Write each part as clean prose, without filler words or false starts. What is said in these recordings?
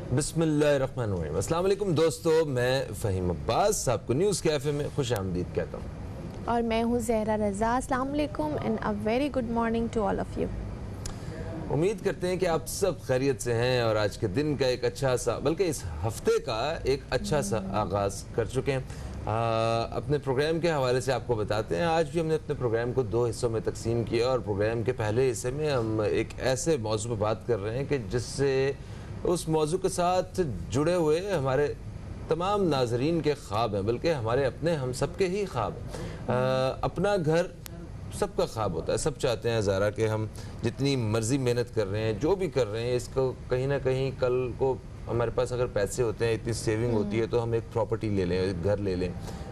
बिस्मिल्लाहिर्रहमानिर्रहीम। अस्सलाम वालेकुम दोस्तों, मैं फ़हीम अब्बास आपको न्यूज़ कैफ़े में खुश आमदीद कहता हूँ। और मैं हूँ ज़हरा रज़ा। अस्सलाम वालेकुम and a very good morning to all of you. उम्मीद करते हैं कि आप सब खैरियत से हैं और आज के दिन का एक अच्छा सा, बल्कि इस हफ्ते का एक अच्छा सा आगाज़ कर चुके हैं। अपने प्रोग्राम के हवाले से आपको बताते हैं, आज भी हमने अपने प्रोग्राम को 2 हिस्सों में तकसीम किया और प्रोग्राम के पहले हिस्से में हम एक ऐसे मौजू पर बात कर रहे हैं कि जिससे उस मौजू के साथ जुड़े हुए हमारे तमाम नाजरीन के ख्वाब हैं, बल्कि हमारे अपने हम सब के ही ख्वाब हैं। अपना घर सबका ख्वाब होता है, सब चाहते हैं ज़ारा कि हम जितनी मर्ज़ी मेहनत कर रहे हैं, जो भी कर रहे हैं, इसको कहीं ना कहीं कल को हमारे पास अगर पैसे होते हैं, इतनी सेविंग होती है तो हम एक प्रॉपर्टी ले लें, एक घर ले लें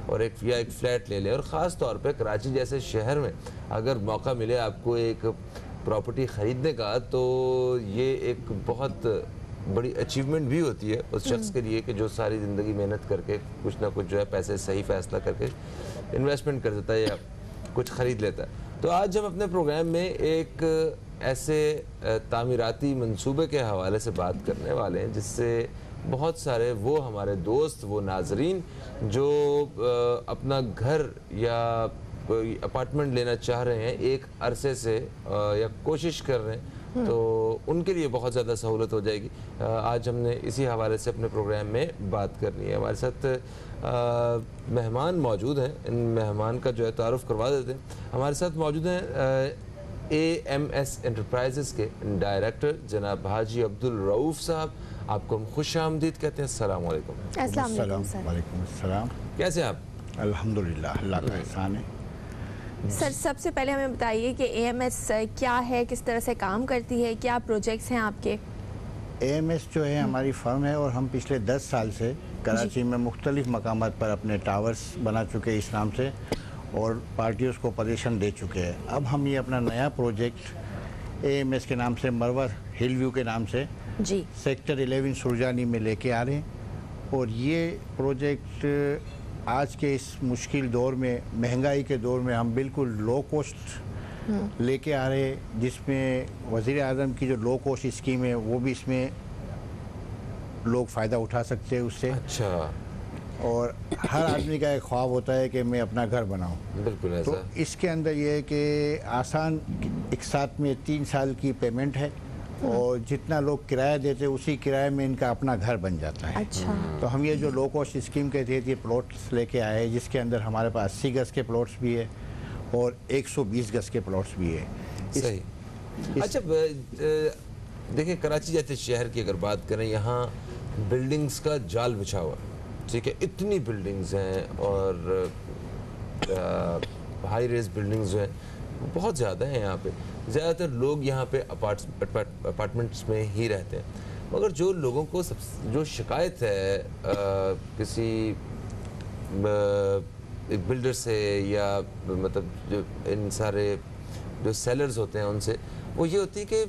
और एक फ्लैट ले लें। और ख़ास तौर पे कराची जैसे शहर में अगर मौका मिले आपको एक प्रॉपर्टी ख़रीदने का, तो ये एक बहुत बड़ी अचीवमेंट भी होती है उस शख्स के लिए कि जो सारी ज़िंदगी मेहनत करके कुछ ना कुछ जो है पैसे सही फ़ैसला करके इन्वेस्टमेंट कर देता है या कुछ ख़रीद लेता है। तो आज हम अपने प्रोग्राम में एक ऐसे तामीराती मंसूबे के हवाले से बात करने वाले हैं जिससे बहुत सारे वो हमारे दोस्त, वो नाजरीन जो अपना घर या कोई अपार्टमेंट लेना चाह रहे हैं एक अरसे से या कोशिश कर रहे हैं, तो उनके लिए बहुत ज़्यादा सहूलत हो जाएगी। आज हमने इसी हवाले से अपने प्रोग्राम में बात करनी है। हमारे साथ मेहमान मौजूद हैं, इन मेहमान का जो है तारुफ करवा देते हैं। हमारे साथ मौजूद हैं AMS एंटरप्राइजेस के डायरेक्टर जनाब हाजी अब्दुल रऊफ़ साहब। आपको हम खुश आमदीद कहते हैं। अस्सलाम वालेकुम। वालेकुम अस्सलाम। कैसे हैं आप? अल्हम्दुलिल्लाह, अल्लाह का एहसान है। सर, सबसे पहले हमें बताइए कि AMS क्या है, किस तरह से काम करती है, क्या प्रोजेक्ट्स हैं आपके? AMS जो है हमारी फर्म है और हम पिछले 10 साल से कराची में मुख्तलिफ मकामात पर अपने टावर्स बना चुके हैं इस नाम से और पार्टियों को पोजीशन दे चुके हैं। अब हम ये अपना नया प्रोजेक्ट AMS के नाम से मरवर हिल व्यू के नाम से जी सेक्टर 11 सुरजानी में लेके आ रहे हैं। और ये प्रोजेक्ट आज के इस मुश्किल दौर में, महंगाई के दौर में, हम बिल्कुल लो कॉस्ट लेके आ रहे हैं, जिसमें वज़ीर आज़म की जो लो कॉस्ट स्कीम है वो भी इसमें लोग फ़ायदा उठा सकते हैं उससे। अच्छा। और हर आदमी का एक ख्वाब होता है कि मैं अपना घर बनाऊं। बिल्कुल ऐसा। तो इसके अंदर ये है कि आसान एक साथ में 3 साल की पेमेंट है और जितना लोग किराया देते हैं उसी किराए में इनका अपना घर बन जाता है। अच्छा। तो हम ये जो लो कॉस्ट स्कीम के तहत ये प्लॉट्स लेके आए हैं, जिसके अंदर हमारे पास 80 गज के प्लॉट्स भी है और 120 गज के प्लॉट्स भी है। सही। अच्छा, देखिए कराची जैसे शहर की अगर बात करें, यहाँ बिल्डिंग्स का जाल बिछा हुआ है, ठीक है, इतनी बिल्डिंग्स हैं और हाई रेज बिल्डिंग्स जो हैं बहुत ज़्यादा हैं यहाँ पे। ज़्यादातर लोग यहाँ पे अपार्टमेंट्स में ही रहते हैं, मगर जो लोगों को जो शिकायत है किसी एक बिल्डर से या मतलब जो इन सारे जो सेलर्स होते हैं उनसे, वो ये होती है कि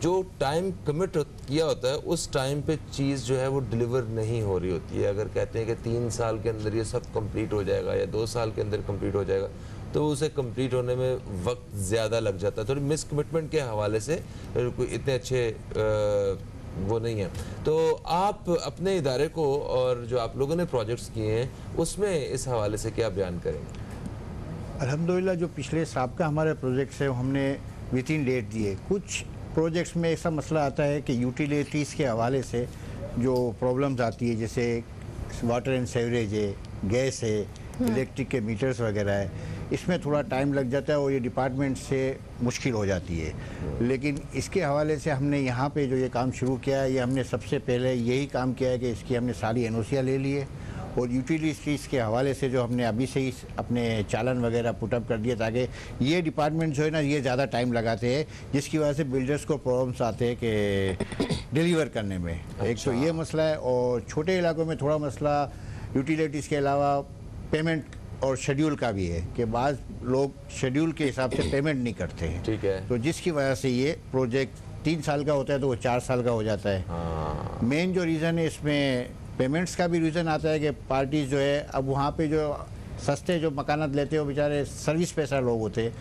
जो टाइम कमिट किया होता है उस टाइम पे चीज़ जो है वो डिलीवर नहीं हो रही होती है। अगर कहते हैं कि 3 साल के अंदर ये सब कंप्लीट हो जाएगा या 2 साल के अंदर कंप्लीट हो जाएगा, तो उसे कंप्लीट होने में वक्त ज़्यादा लग जाता है। थोड़ी मिस कमिटमेंट के हवाले से कोई इतने अच्छे वो नहीं है। तो आप अपने इदारे को और जो आप लोगों ने प्रोजेक्ट्स किए हैं उसमें इस हवाले से क्या बयान करेंगे? अल्हम्दुलिल्लाह, जो पिछले साबका हमारे प्रोजेक्ट्स है हमने विद इन डेट दिए। कुछ प्रोजेक्ट्स में ऐसा मसला आता है कि यूटिलिटीज़ के हवाले से जो प्रॉब्लम्स आती है, जैसे वाटर एंड सेवरेज है, गैस है, इलेक्ट्रिक के मीटर्स वगैरह है, इसमें थोड़ा टाइम लग जाता है और ये डिपार्टमेंट से मुश्किल हो जाती है। लेकिन इसके हवाले से हमने यहाँ पे जो ये काम शुरू किया है, ये हमने सबसे पहले यही काम किया है कि इसकी हमने सारी एनओसियाँ ले ली है और यूटिलिटीज़ के हवाले से जो हमने अभी से ही अपने चालन वगैरह पुटअप कर दिए, ताकि ये डिपार्टमेंट जो है ना ये ज़्यादा टाइम लगाते हैं, जिसकी वजह से बिल्डर्स को प्रॉब्लम्स आते हैं कि डिलीवर करने में। अच्छा। एक तो ये मसला है और छोटे इलाकों में थोड़ा मसला यूटिलिटीज़ के अलावा पेमेंट और शेड्यूल का भी है कि बाज़ लोग शेड्यूल के हिसाब से पेमेंट नहीं करते हैं। ठीक है। तो जिसकी वजह से ये प्रोजेक्ट 3 साल का होता है तो वो 4 साल का हो जाता है। मेन जो रीज़न है इसमें पेमेंट्स का भी रीज़न आता है कि पार्टीज जो है अब वहाँ पे जो सस्ते जो मकानात लेते हो बेचारे सर्विस पैसा लोग होते हैं,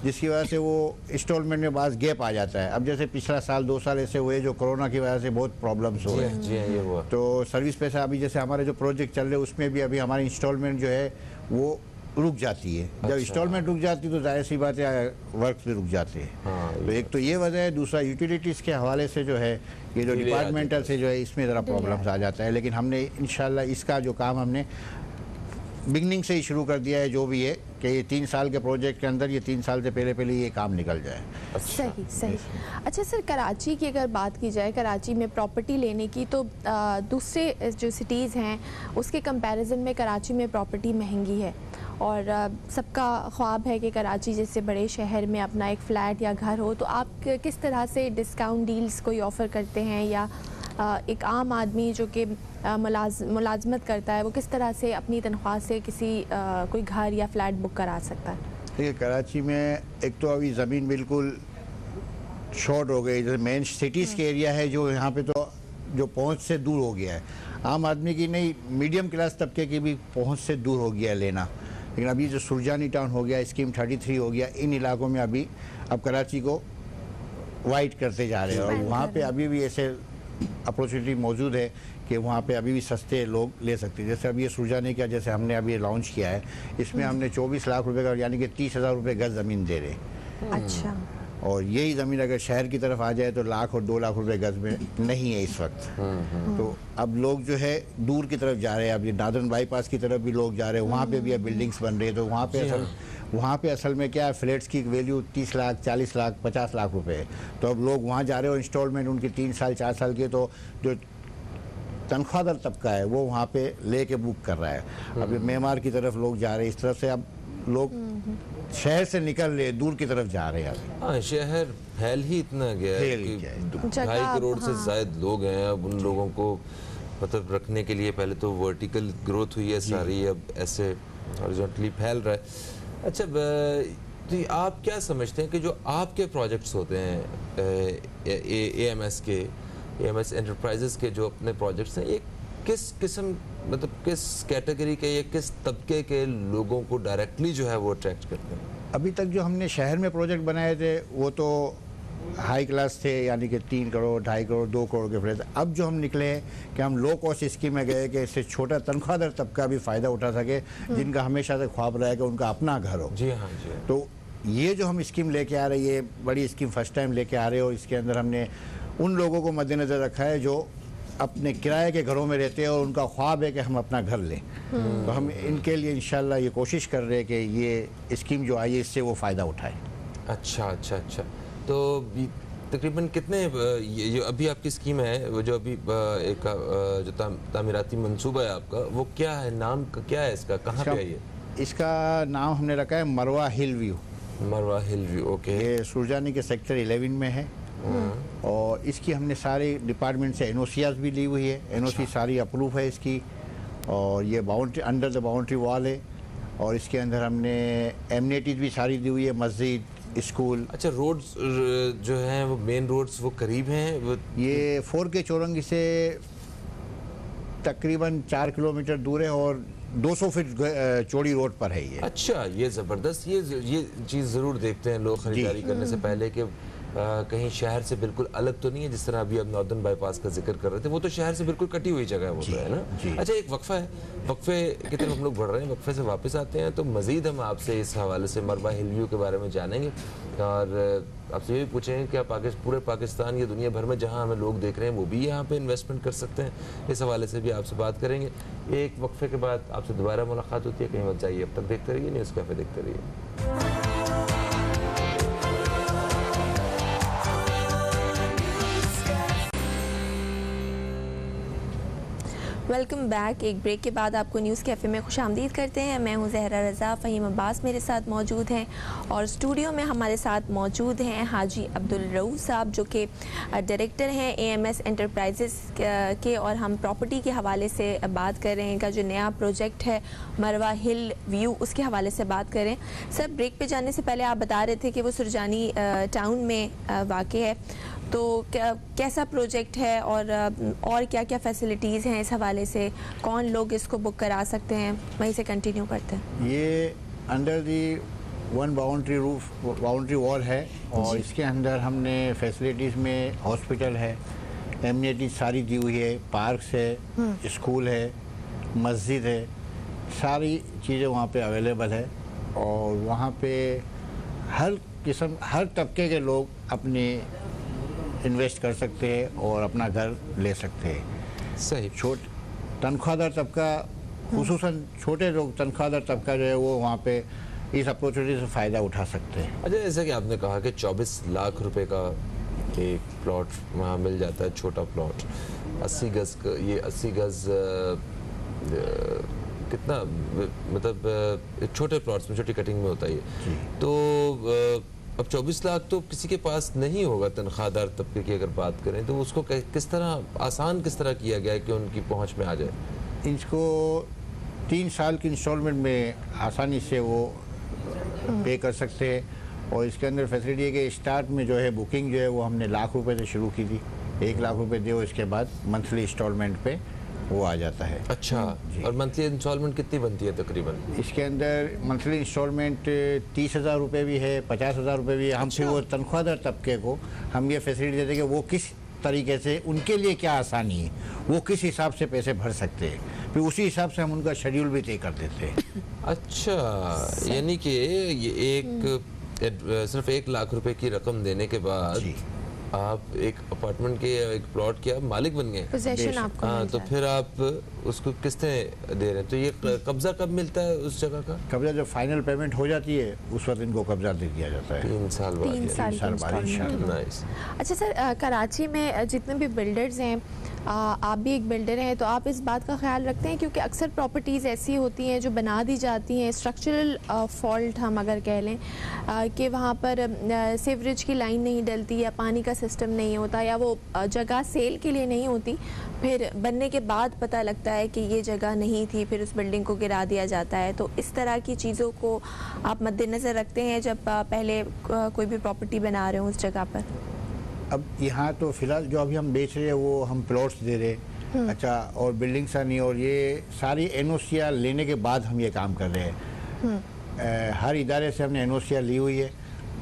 जिसकी वजह से वो इंस्टॉलमेंट में बाज़ गैप आ जाता है। अब जैसे पिछला साल 2 साल ऐसे हुए जो कोरोना की वजह से बहुत प्रॉब्लम्स हो रहे हैं। जी हाँ, ये हुआ। तो सर्विस पैसा अभी जैसे हमारे जो प्रोजेक्ट चल रहे हैं उसमें भी अभी हमारी इंस्टॉलमेंट जो है वो रुक जाती है। जब इंस्टॉलमेंट रुक जाती है तो जाहिर सी बात है वर्क भी रुक जाते हैं। हाँ, तो एक तो ये वजह है, दूसरा यूटिलिटीज़ के हवाले से जो है ये जो डिपार्टमेंटल से जो है इसमें ज़रा प्रॉब्लम्स आ जाता है। लेकिन हमने इंशाल्लाह इसका जो काम हमने बिगनिंग से ही शुरू कर दिया है, जो भी है कि ये 3 साल के प्रोजेक्ट के अंदर ये 3 साल से पहले ये काम निकल जाए। सही सही। अच्छा सर, कराची की अगर बात की जाए, कराची में प्रॉपर्टी लेने की, तो दूसरे जो सिटीज़ हैं उसके कंपैरिजन में कराची में प्रॉपर्टी महंगी है और सबका ख्वाब है कि कराची जैसे बड़े शहर में अपना एक फ़्लैट या घर हो। तो आप किस तरह से डिस्काउंट डील्स कोई ऑफ़र करते हैं, या एक आम आदमी जो कि मुलाजमत करता है वो किस तरह से अपनी तनख्वाह से कोई घर या फ्लैट बुक करा सकता है? देखिए कराची में एक तो अभी ज़मीन बिल्कुल शॉर्ट हो गई, जैसे मेन सिटीज़ के एरिया है जो यहाँ पे तो जो पहुँच से दूर हो गया है। आम आदमी की नहीं, मीडियम क्लास तबके की भी पहुँच से दूर हो गया है लेना। लेकिन अभी जो सुरजानी टाउन हो गया, स्कीम 33 हो गया, इन इलाकों में अभी अब कराची को वाइट करते जा रहे हैं और वहाँ पे अभी भी ऐसे अपॉर्चुनिटी मौजूद है कि वहाँ पे अभी भी सस्ते लोग ले सकते हैं। जैसे अभी ये सुरजानी का जैसे हमने अभी लॉन्च किया है, इसमें हमने 24 लाख रुपए का यानी कि 30,000 रुपये गज ज़मीन दे रहे हैं। अच्छा। और यही ज़मीन अगर शहर की तरफ आ जाए तो लाख और 2 लाख रुपए गज में नहीं है इस वक्त। तो अब लोग जो है दूर की तरफ जा रहे हैं, अब ये नादरन बाईपास की तरफ भी लोग जा रहे हैं, वहाँ पे भी अब बिल्डिंग्स बन रही है। तो वहाँ पे असल में क्या है, फ्लैट्स की वैल्यू 30 लाख 40 लाख 50 लाख रुपए है। तो अब लोग वहाँ जा रहे हैं और इंस्टॉलमेंट उनकी 3 साल 4 साल के, तो जो तनख्वाहदार तबका है वो वहाँ पे लेके बुक कर रहा है। अभी मेमार की तरफ लोग जा रहे हैं, इस तरफ से अब लोग शहर से निकल रहे, दूर की तरफ जा रहे हैं। हाँ, शहर फैल ही इतना गया है कि 2.5 करोड़ से ज़ायद लोग हैं। अब उन लोगों को मतलब रखने के लिए पहले तो वर्टिकल ग्रोथ हुई है सारी, अब ऐसे हॉरिजॉन्टली फैल रहा है। अच्छा, तो आप क्या समझते हैं कि जो आपके प्रोजेक्ट्स होते हैं एएमएस एंटरप्राइजेस के जो अपने प्रोजेक्ट्स हैं, ये किस किस्म मतलब किस कैटेगरी के या किस तबके के लोगों को डायरेक्टली जो है वो अट्रैक्ट करते हैं? अभी तक जो हमने शहर में प्रोजेक्ट बनाए थे वो तो हाई क्लास थे, यानी कि 3 करोड़ 2.5 करोड़ 2 करोड़ के फ्लैट। अब जो हम निकले हैं कि हम लो कॉस्ट स्कीम में गए कि इससे छोटा तनख्वाहदार तबका भी फ़ायदा उठा सके, जिनका हमेशा से ख्वाब रहा है कि उनका अपना घर हो। जी हाँ, जी हाँ। तो ये जो हम स्कीम लेके आ रहे हैं, ये बड़ी स्कीम फर्स्ट टाइम लेके आ रहे हैं और इसके अंदर हमने उन लोगों को मद्देनज़र रखा है जो अपने किराए के घरों में रहते हैं और उनका ख्वाब है कि हम अपना घर लें। तो हम इनके लिए इंशाल्लाह ये कोशिश कर रहे हैं कि ये स्कीम जो आई है इससे वो फ़ायदा उठाए। अच्छा अच्छा अच्छा। तो तकरीबन कितने ये जो अभी आपकी स्कीम है, वो जो अभी एक जो तामीराती मंसूबा है आपका, वो क्या है, नाम क्या है इसका, कहाँ पे है ये? इसका नाम हमने रखा है मरवा हिल व्यू। मरवा हिल व्यू, ओके। ये सुरजानी के सेक्टर 11 में है और इसकी हमने सारे डिपार्टमेंट से एनओसीआज भी ली हुई है। एनओसी सारी अप्रूव है इसकी, और ये boundary under the boundary wall है और इसके अंदर हमने एमनिटीज भी सारी दी हुई है, मस्जिद, स्कूल। अच्छा, रोड्स जो हैं वो मेन रोड्स वो करीब हैं? वो ये 4K चौरंगी से तकरीबन 4 किलोमीटर दूर है और 200 फीट चौड़ी रोड पर है ये। अच्छा, ये ज़बरदस्त। ये चीज़ ज़रूर देखते हैं लोग खरीदारी करने से पहले कि कहीं शहर से बिल्कुल अलग तो नहीं है, जिस तरह अभी अब नॉर्दर्न बाईपास का जिक्र कर रहे थे, वो तो शहर से बिल्कुल कटी हुई जगह है, वो तो है ना। अच्छा, एक वक्फा है, वक्फे की तरफ हम लोग बढ़ रहे हैं, वक्फे से वापस आते हैं तो मज़ीद हम आपसे इस हवाले से मरवा हिल व्यू के बारे में जानेंगे और आपसे ये भी पूछेंगे कि आप पूरे पाकिस्तान या दुनिया भर में जहाँ हमें लोग देख रहे हैं वो भी यहाँ पे इन्वेस्टमेंट कर सकते हैं, इस हवाले से भी आपसे बात करेंगे। एक वक्फे के बाद आपसे दोबारा मुलाकात होती है, कहीं मत जाइए, अब तक देखते रहिए न्यूज़ कैफे, देखते रहिए। Welcome back. एक ब्रेक के बाद आपको न्यूज़ कैफ़े में खुशामदीद करते हैं। मैं हूं ज़हरा रज़ा, फ़हीम अब्बास मेरे साथ मौजूद हैं और स्टूडियो में हमारे साथ मौजूद हैं हाजी अब्दुल रऊफ़ साहब जो कि डायरेक्टर हैं एएमएस एंटरप्राइजेस के, और हम प्रॉपर्टी के हवाले से बात कर रहे हैं। का जो नया प्रोजेक्ट है मरवा हिल व्यू, उसके हवाले से बात करें। सर, ब्रेक पे जाने से पहले आप बता रहे थे कि वो सुरजानी टाउन में वाक़ है, तो कैसा प्रोजेक्ट है और क्या क्या फैसिलिटीज़ हैं इस हवाले से, कौन लोग इसको बुक करा सकते हैं, वहीं से कंटिन्यू करते हैं। ये अंडर दी 1 बाउंड्री वॉल है और इसके अंदर हमने फैसिलिटीज़ में हॉस्पिटल है, एमिनिटी सारी दी हुई है, पार्क्स है, स्कूल है, मस्जिद है, सारी चीज़ें वहाँ पे अवेलेबल है और वहाँ पे हर तबके के लोग अपने इन्वेस्ट कर सकते हैं और अपना घर ले सकते हैं। सही। तनख्वाहदार तबका, खुसूसन छोटे लोग तनख्वाहदार तबका जो है वो वहाँ पे इस अपॉर्चुनिटी से फ़ायदा उठा सकते हैं। अच्छा, जैसे कि आपने कहा कि 24 लाख रुपए का एक प्लॉट वहाँ मिल जाता है, छोटा प्लॉट 80 गज का। ये 80 गज कितना, मतलब छोटे प्लॉट्स में, छोटी कटिंग में होता है ये। तो अब 24 लाख तो किसी के पास नहीं होगा तनख्वाहदार तबके की अगर बात करें, तो उसको किस तरह आसान किस तरह किया गया है कि उनकी पहुंच में आ जाए? इसको 3 साल की इंस्टॉलमेंट में आसानी से वो पे कर सकते हैं और इसके अंदर फैसिलिटी है कि स्टार्ट में जो है बुकिंग जो है वो हमने लाख रुपए से शुरू की थी। 1 लाख रुपए दो, इसके बाद मंथली इंस्टॉलमेंट पे वो आ जाता है। अच्छा, और मंथली इंस्टॉलमेंट कितनी बनती है तकरीबन? इसके अंदर मंथली इंस्टॉलमेंट 30,000 रुपये भी है, 50,000 रुपये भी है। हम फिर वो तनख्वाहदार तबके को हम ये फैसिलिटी देते हैं कि वो किस तरीके से, उनके लिए क्या आसानी है, वो किस हिसाब से पैसे भर सकते हैं, फिर उसी हिसाब से हम उनका शेड्यूल भी तय कर देते हैं। अच्छा, यानी कि ये सिर्फ 1 लाख रुपए की रकम देने के बाद आप एक अपार्टमेंट के, एक प्लॉट के आप मालिक बन गए। पोजीशन आपको हाँ, तो फिर आप उसको किस्तें दे रहे हैं, तो ये कब्जा कब मिलता है उस जगह का? कब्जा जब फाइनल पेमेंट हो जाती है उस वक्त इनको कब्जा दे दिया जाता है। 3 साल बाद। 3 साल बाद। नाइस। अच्छा सर, कराची में जितने भी बिल्डर्स हैं, आप भी एक बिल्डर हैं, तो आप इस बात का ख्याल रखते हैं, क्योंकि अक्सर प्रॉपर्टीज़ ऐसी होती हैं जो बना दी जाती हैं, स्ट्रक्चरल फॉल्ट हम अगर कह लें कि वहाँ पर सीवरेज की लाइन नहीं डलती या पानी का सिस्टम नहीं होता या वो जगह सेल के लिए नहीं होती, फिर बनने के बाद पता लगता है कि ये जगह नहीं थी, फिर उस बिल्डिंग को गिरा दिया जाता है। तो इस तरह की चीज़ों को आप मद्देनज़र रखते हैं जब पहले कोई भी प्रॉपर्टी बना रहे हो उस जगह पर? अब यहाँ तो फिलहाल जो अभी हम बेच रहे हैं वो हम प्लॉट्स दे रहे हैं। अच्छा, और बिल्डिंग सा नहीं, और ये सारी एनओसीआ लेने के बाद हम ये काम कर रहे हैं। हर इदारे से हमने एनओसीआ ली हुई है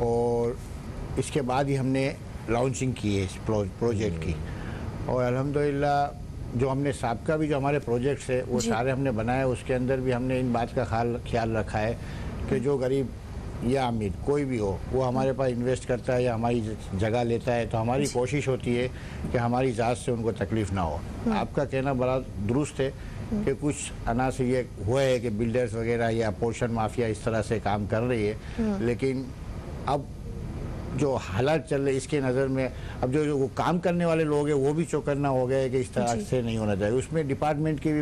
और इसके बाद ही हमने लॉन्चिंग की है इस प्रोजेक्ट की। और अल्हम्दुलिल्लाह जो हमने साबका भी जो हमारे प्रोजेक्ट्स है वो सारे हमने बनाए, उसके अंदर भी हमने इन बात का ख्याल रखा है कि जो गरीब या अमीर कोई भी हो वो हमारे पास इन्वेस्ट करता है या हमारी जगह लेता है, तो हमारी कोशिश होती है कि हमारी ज़ात से उनको तकलीफ़ ना हो। आपका कहना बड़ा दुरुस्त है कि कुछ अना से ये हुआ है कि बिल्डर्स वगैरह या पोर्शन माफिया इस तरह से काम कर रही है, लेकिन अब जो हालात चल रहे इसके नज़र में अब जो वो काम करने वाले लोग हैं वो भी चौकन्ना हो गए कि इस तरह से नहीं होना चाहिए। उसमें डिपार्टमेंट के भी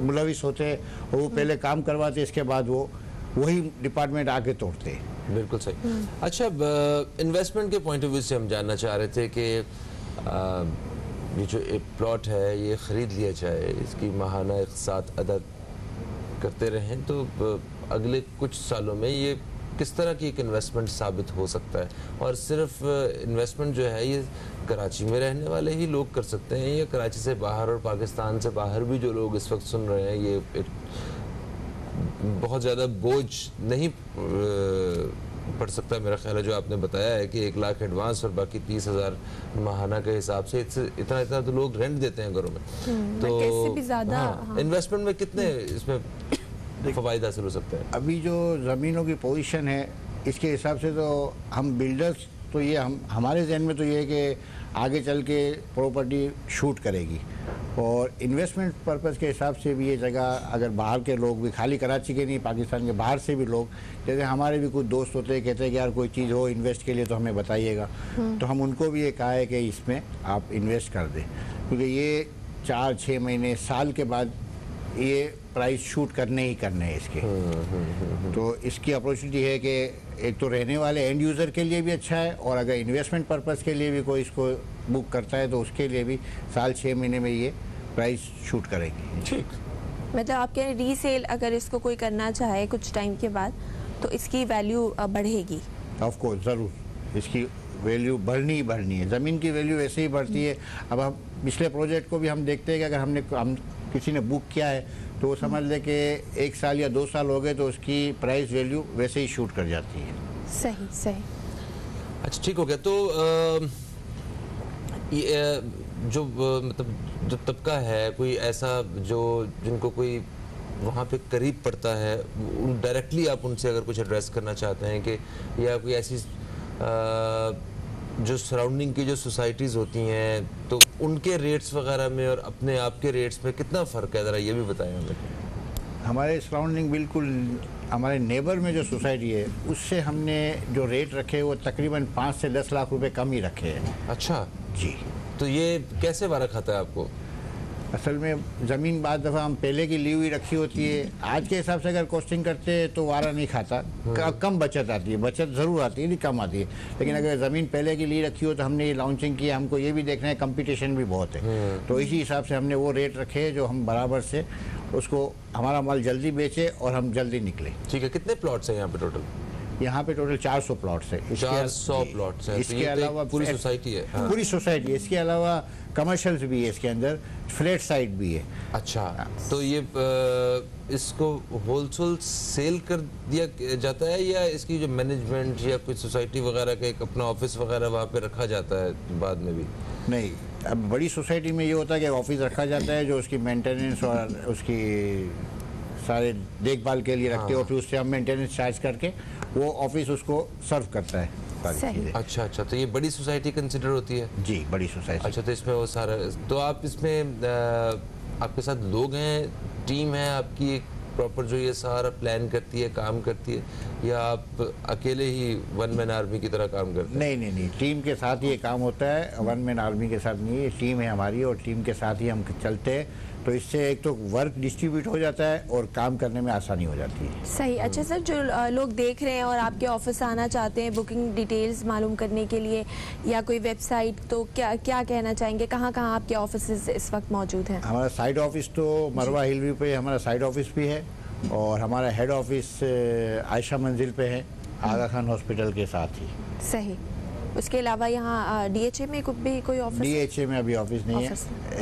मुलविस होते हैं और वो पहले काम करवाते, इसके बाद वो वही डिपार्टमेंट आके तोड़ते हैं। बिल्कुल सही। अच्छा, इन्वेस्टमेंट के पॉइंट ऑफ व्यू से हम जानना चाह रहे थे कि ये जो एक प्लॉट है ये ख़रीद लिया जाए, इसकी माहाना एक साथ अदा करते रहें, तो अगले कुछ सालों में ये किस तरह की एक इन्वेस्टमेंट साबित हो सकता है? और सिर्फ इन्वेस्टमेंट जो है ये कराची में रहने वाले ही लोग कर सकते हैं या कराची से बाहर और पाकिस्तान से बाहर भी जो लोग इस वक्त सुन रहे हैं, ये एक बहुत ज़्यादा बोझ नहीं पड़ सकता? मेरा ख्याल है जो आपने बताया है कि 1 लाख एडवांस और बाकी 30,000 माहाना के हिसाब से इतना तो लोग रेंट देते हैं घरों में, तो भी ज़्यादा इन्वेस्टमेंट में कितने इसमें फ़वाइद हासिल हो सकते हैं? अभी जो ज़मीनों की पोजीशन है इसके हिसाब से तो हम बिल्डर्स तो ये हमारे जहन में तो ये है कि आगे चल के प्रॉपर्टी शूट करेगी, और इन्वेस्टमेंट पर्पज़ के हिसाब से भी ये जगह अगर बाहर के लोग भी, खाली कराची के नहीं पाकिस्तान के बाहर से भी लोग, जैसे हमारे भी कुछ दोस्त होते हैं कहते हैं कि यार कोई चीज़ हो इन्वेस्ट के लिए तो हमें बताइएगा, तो हम उनको भी ये कहा है कि इसमें आप इन्वेस्ट कर दें, क्योंकि ये 4-6 महीने साल के बाद ये प्राइस शूट करने ही करने हैं इसके। तो इसकी अपॉर्चुनिटी है कि एक तो रहने वाले एंड यूज़र के लिए भी अच्छा है, और अगर इन्वेस्टमेंट पर्पज़ के लिए भी कोई इसको बुक करता है तो उसके लिए भी साल 6 महीने में ये प्राइस शूट करेंगे। ठीक, मतलब आप कह रहे हैं रीसेल अगर इसको कोई करना चाहे कुछ टाइम के बाद तो इसकी वैल्यू बढ़ेगी? ऑफ कोर्स, ज़रूर इसकी वैल्यू बढ़नी ही बढ़नी है। ज़मीन की वैल्यू वैसे ही बढ़ती है। अब हम पिछले प्रोजेक्ट को भी हम देखते हैं कि अगर हम किसी ने बुक किया है तो वो समझ ले कि 1 साल या 2 साल हो गए तो उसकी प्राइस वैल्यू वैसे ही शूट कर जाती है। सही सही। अच्छा ठीक हो गया। तो ये जो मतलब जो तबका है कोई ऐसा जो जिनको कोई वहाँ पे करीब पड़ता है, उन डायरेक्टली आप उनसे अगर कुछ एड्रेस करना चाहते हैं कि या कोई ऐसी जो सराउंडिंग की जो सोसाइटीज़ होती हैं तो उनके रेट्स वगैरह में और अपने आप के रेट्स में कितना फ़र्क है, ज़रा ये भी बताएं हमें। हमारे सराउंडिंग बिल्कुल हमारे नेबर में जो सोसाइटी है उससे हमने जो रेट रखे वो तकरीबन 5 से 10 लाख रुपए कम ही रखे हैं। अच्छा जी। तो ये कैसे वारा खाता है आपको? असल में ज़मीन बाद दफ़ा हम पहले की ली हुई रखी होती है, आज के हिसाब से अगर कॉस्टिंग करते हैं तो वारा नहीं खाता, कम बचत आती है, बचत ज़रूर आती है नहीं कम आती है, लेकिन अगर ज़मीन पहले की ली रखी हो तो हमने ये लॉन्चिंग की, हमको ये भी देखना है कंपटीशन भी बहुत है, तो इसी हिसाब से हमने वो रेट रखे जो हम बराबर से उसको हमारा माल जल्दी बेचे और हम जल्दी निकले। ठीक है, कितने प्लॉट्स हैं यहाँ पे टोटल? यहाँ पे टोटल 400 प्लॉट्स है। 400 प्लॉट्स हैं। इसके अलावा पूरी सोसाइटी है? हाँ। पूरी सोसाइटी है। इसके अलावा कमर्शियल्स भी है, इसके अंदर फ्लैट साइट भी है। अच्छा, तो ये इसको होलसेल सेल कर दिया जाता है या इसकी जो मैनेजमेंट या कुछ सोसाइटी वगैरह का एक अपना ऑफिस वगैरह वहाँ पे रखा जाता है बाद में भी? नहीं, अब बड़ी सोसाइटी में ये होता है कि ऑफिस रखा जाता है जो उसकी मेंटेनेंस और उसकी सारे देखभाल के लिए रखते हैं और फिर उससे हम मेंटेनेंस चार्ज करके वो ऑफिस उसको सर्व करता है सारी चीज़ें। अच्छा अच्छा, तो ये बड़ी सोसाइटी कंसिडर होती है? जी, बड़ी सोसाइटी। अच्छा, तो इसमें वो सारा, तो आप इसमें आपके साथ लोग हैं, टीम है आपकी एक प्रॉपर जो ये सारा प्लान करती है, काम करती है, या आप अकेले ही वन मैन आर्मी की तरह काम करते हैं? नहीं नहीं नहीं, टीम के साथ ये काम होता है, वन मैन आर्मी के साथ नहीं, ये टीम है हमारी और टीम के साथ ही हम चलते हैं, तो इससे एक तो वर्क डिस्ट्रीब्यूट हो जाता है और काम करने में आसानी हो जाती है। सही। अच्छा सर, जो लोग देख रहे हैं और आपके ऑफिस आना चाहते हैं बुकिंग डिटेल्स मालूम करने के लिए या कोई वेबसाइट, तो क्या क्या कहना चाहेंगे, कहाँ कहाँ आपके ऑफिस इस वक्त मौजूद हैं? हमारा साइड ऑफिस तो मरवा हिल व्यू पे हमारा साइड ऑफिस भी है और हमारा हेड ऑफिस आयशा मंजिल पे है, आगा खान हॉस्पिटल के साथ ही। सही। उसके अलावा यहाँ DHA में भी कोई ऑफिस? DHA में अभी ऑफिस नहीं है,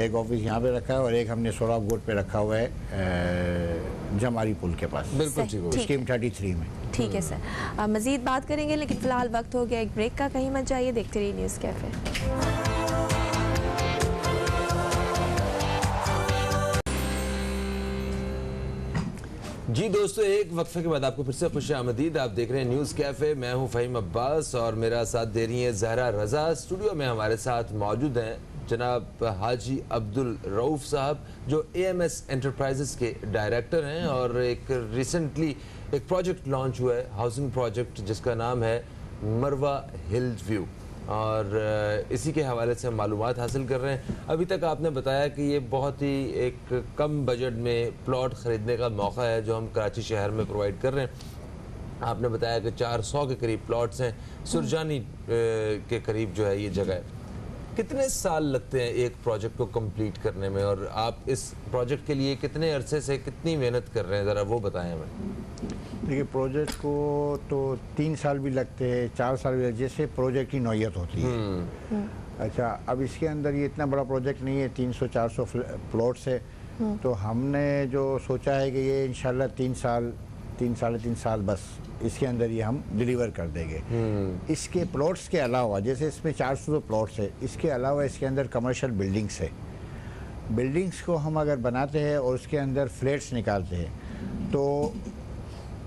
एक ऑफिस यहाँ पे रखा है और एक हमने सोलाब गोड पे रखा हुआ है जमारी पुल के पास। बिल्कुल ठीक हो, स्कीम 33 में। ठीक है सर, मजीद बात करेंगे लेकिन फिलहाल वक्त हो गया एक ब्रेक का, कहीं मत जाइए, देखते रहिए न्यूज़ कैफे। जी दोस्तों, एक वक्फे के बाद आपको फिर से खुशामदीद। आप देख रहे हैं न्यूज़ कैफ़े, मैं हूं फ़हीम अब्बास और मेरा साथ दे रही है ज़हरा रज़ा। स्टूडियो में हमारे साथ मौजूद हैं जनाब हाजी अब्दुल रऊफ़ साहब जो AMS एंटरप्राइजेस के डायरेक्टर हैं और एक रिसेंटली एक प्रोजेक्ट लॉन्च हुआ है, हाउसिंग प्रोजेक्ट जिसका नाम है मरवा हिल व्यू, और इसी के हवाले से हम मालूमात हासिल कर रहे हैं। अभी तक आपने बताया कि ये बहुत ही एक कम बजट में प्लॉट ख़रीदने का मौका है जो हम कराची शहर में प्रोवाइड कर रहे हैं। आपने बताया कि 400 के करीब प्लॉट्स हैं, सुरजानी के करीब जो है ये जगह है। कितने साल लगते हैं एक प्रोजेक्ट को कंप्लीट करने में और आप इस प्रोजेक्ट के लिए कितने अरसे से कितनी मेहनत कर रहे हैं, ज़रा वो बताएं हमें। देखिए, प्रोजेक्ट को तो 3 साल भी लगते हैं, 4 साल भी, जैसे प्रोजेक्ट की नौयत होती है। अच्छा, अब इसके अंदर ये इतना बड़ा प्रोजेक्ट नहीं है, 300-400 प्लॉट्स है, तो हमने जो सोचा है कि ये इंशाल्लाह 3 साढ़े 3 साल बस इसके अंदर ये हम डिलीवर कर देंगे। इसके प्लॉट्स के अलावा, जैसे इसमें 400 प्लॉट्स है, इसके अलावा इसके अंदर कमर्शियल बिल्डिंग्स है। बिल्डिंग्स को हम अगर बनाते हैं और उसके अंदर फ्लैट्स निकालते हैं तो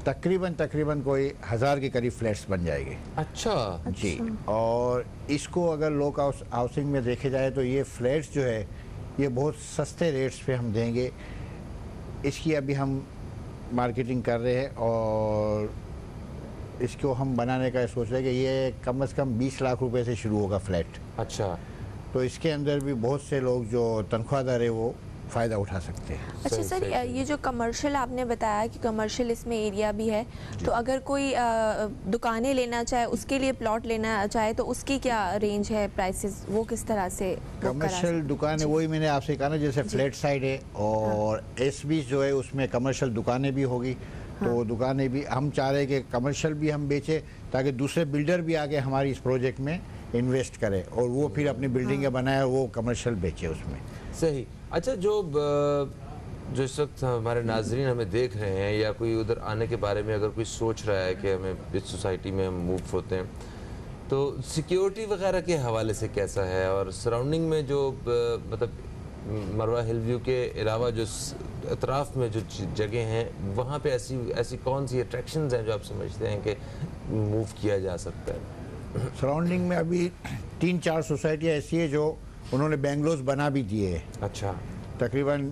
तकरीबन कोई 1000 के करीब फ्लैट्स बन जाएंगे। अच्छा जी, और इसको अगर लोग हाउसिंग में देखे जाए तो ये फ्लैट्स जो है ये बहुत सस्ते रेट्स पे हम देंगे। इसकी अभी हम मार्केटिंग कर रहे हैं और इसको हम बनाने का सोच रहे हैं कि ये कम से कम 20 लाख रुपए से शुरू होगा फ्लैट। अच्छा, तो इसके अंदर भी बहुत से लोग जो तनख्वाहदार है वो फ़ायदा उठा सकते हैं। अच्छा सर, ये जो कमर्शियल आपने बताया कि कमर्शियल इसमें एरिया भी है, तो अगर कोई दुकानें लेना चाहे, उसके लिए प्लॉट लेना चाहे तो उसकी क्या रेंज है, प्राइसेस वो किस तरह से? कमर्शियल दुकानें वही मैंने आपसे कहा ना, जैसे फ्लैट साइड है और S20 जो है उसमें कमर्शियल दुकानें भी होगी। तो दुकानें भी हम चाह रहे हैं कि कमर्शियल भी हम बेचें ताकि दूसरे बिल्डर भी आके हमारी इस प्रोजेक्ट में इन्वेस्ट करें और वो फिर अपनी बिल्डिंगें बनाए और वो कमर्शियल बेचे उसमें। सही। अच्छा, जो जो इस वक्त हमारे नाजरीन हमें देख रहे हैं या कोई उधर आने के बारे में अगर कोई सोच रहा है कि हमें इस सोसाइटी में हम मूव होते हैं, तो सिक्योरिटी वगैरह के हवाले से कैसा है, और सराउंडिंग में जो मतलब मरवा हिल व्यू के अलावा जो अतराफ़ में जो जगह हैं वहाँ पे ऐसी कौन सी अट्रैक्शंस हैं जो आप समझते हैं कि मूव किया जा सकता है? सराउंडिंग में अभी 3-4 सोसाइटियाँ ऐसी है जो उन्होंने बेंगलोज बना भी दिए हैं। अच्छा। तकरीबन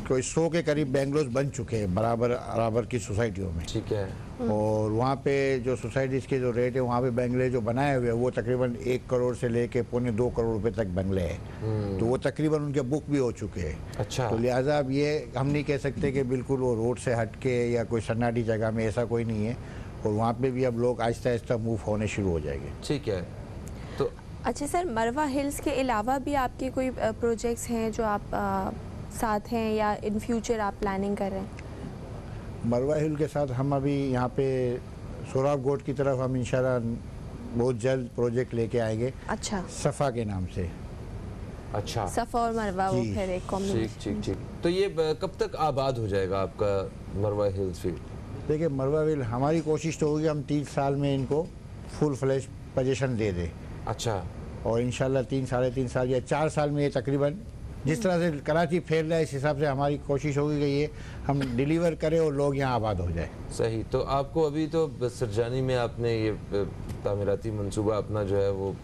कोई 100 के करीब बेंगलोज बन चुके हैं बराबर की सोसाइटियों में। ठीक है। और वहाँ पे जो सोसाइटीज़ के जो रेट है वहाँ पे बंगले जो बनाए हुए हैं वो तकरीबन 1 करोड़ से लेके 1.25-2 करोड़ रुपए तक बंगले हैं। तो वो तकरीबन उनके बुक भी हो चुके हैं। अच्छा। तो लिहाजा अब ये हम नहीं कह सकते कि बिल्कुल वो रोड से हट के या कोई सन्नाटी जगह में, ऐसा कोई नहीं है। और वहाँ पे भी अब लोग आहिस्ता आहिस्ता मूव होने शुरू हो जाएंगे। ठीक है। तो अच्छा सर, मरवा हिल्स के अलावा भी आपके कोई प्रोजेक्ट्स हैं जो आप साथ हैं या इन फ्यूचर आप प्लानिंग कर रहे हैं? मरवा हिल के साथ हम अभी यहाँ पे सोराब गोट की तरफ हम इंशाल्लाह बहुत जल्द प्रोजेक्ट लेके आएंगे। अच्छा। सफ़ा के नाम से। अच्छा। सफ़ा और मरवा वो जी। फिर एक कॉम्बिनेशन। ठीक ठीक ठीक। तो ये कब तक आबाद हो जाएगा आपका मरवा हिल्स फील्ड? देखिए मरवा हिल हमारी कोशिश तो होगी हम 3 साल में इनको फुल फ्लैश पोजीशन दे दें। अच्छा। और इंशाल्लाह 3-3.5 साल या 4 साल में ये तकरीबन जिस तरह से कराची फैल रहा है इस हिसाब से हमारी कोशिश होगी कि ये हम डिलीवर करें और लोग यहाँ आबाद हो जाए। सही। तो आपको अभी तो सरजानी में आपने ये तामीराती मंसूबा अपना जो है वो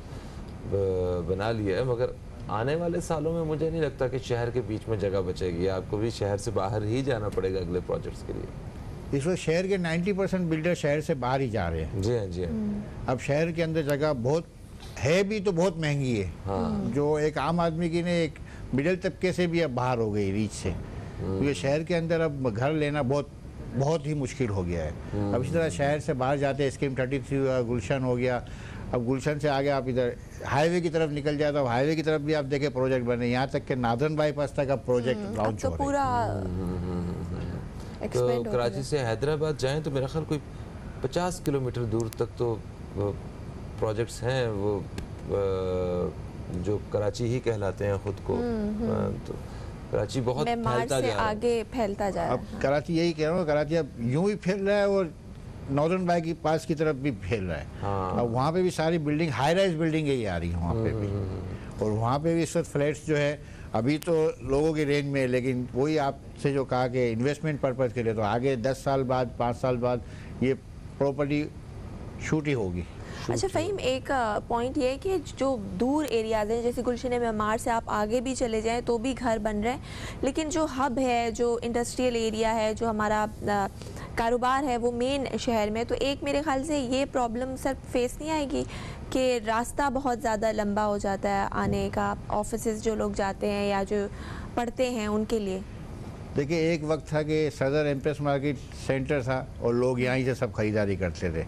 बना लिया है, मगर आने वाले सालों में मुझे नहीं लगता कि शहर के बीच में जगह बचेगी। आपको भी शहर से बाहर ही जाना पड़ेगा अगले प्रोजेक्ट्स के लिए। इस वक्त शहर के 90% बिल्डर शहर से बाहर ही जा रहे हैं। जी हाँ, जी हाँ। अब शहर के अंदर जगह बहुत है भी तो बहुत महंगी है। हाँ। जो एक आम आदमी की ने एक मिडिल तबके से भी अब बाहर हो गई रीच से। क्योंकि शहर के अंदर अब घर लेना बहुत ही मुश्किल हो गया है। अब इसी तरह शहर से बाहर जाते हैं, स्कीम 33 हुआ, गुलशन हो गया। अब गुलशन से आगे आप इधर हाईवे की तरफ निकल जाए तो हाईवे की तरफ भी आप देखें प्रोजेक्ट बने, यहाँ तक कि नादरन बाईपास तक अब प्रोजेक्ट लॉन्च तो हो रहे पूरा तो एक्सपेंड हो कराची गया। से हैदराबाद जाएं तो मेरा ख्याल कोई 50 किलोमीटर दूर तक तो प्रोजेक्ट्स हैं वो जो कराची ही कहलाते हैं खुद को। तो कराची बहुत मेमार फैलता से जा रहा है। आगे फैलता जा रहा है। अब कराची यही कह रहा हूँ, कराची अब यूं ही फैल रहा है और नॉर्दर्न बाई की पास की तरफ भी फैल रहा है। हाँ। अब वहाँ पे भी सारी बिल्डिंग हाई राइज बिल्डिंग ही आ रही है वहाँ पे भी। और वहाँ पे भी इस वक्त फ्लैट्स जो है अभी तो लोगों की रेंज में है, लेकिन वही आपसे जो कहा कि इन्वेस्टमेंट पर्पज़ के लिए तो आगे 10 साल बाद 5 साल बाद ये प्रॉपर्टी शूट ही होगी। अच्छा फ़हीम, एक पॉइंट ये है कि जो दूर एरियाज़ हैं जैसे गुलशन मेमार से आप आगे भी चले जाएं तो भी घर बन रहे हैं, लेकिन जो हब है, जो इंडस्ट्रियल एरिया है, जो हमारा कारोबार है वो मेन शहर में, तो एक मेरे ख्याल से ये प्रॉब्लम सर फेस नहीं आएगी कि रास्ता बहुत ज़्यादा लंबा हो जाता है आने का, ऑफिसेज जो लोग जाते हैं या जो पढ़ते हैं उनके लिए? देखिए एक वक्त था कि सदर एम्प्रेस मार्केट सेंटर था और लोग यहीं से सब खरीदारी करते थे,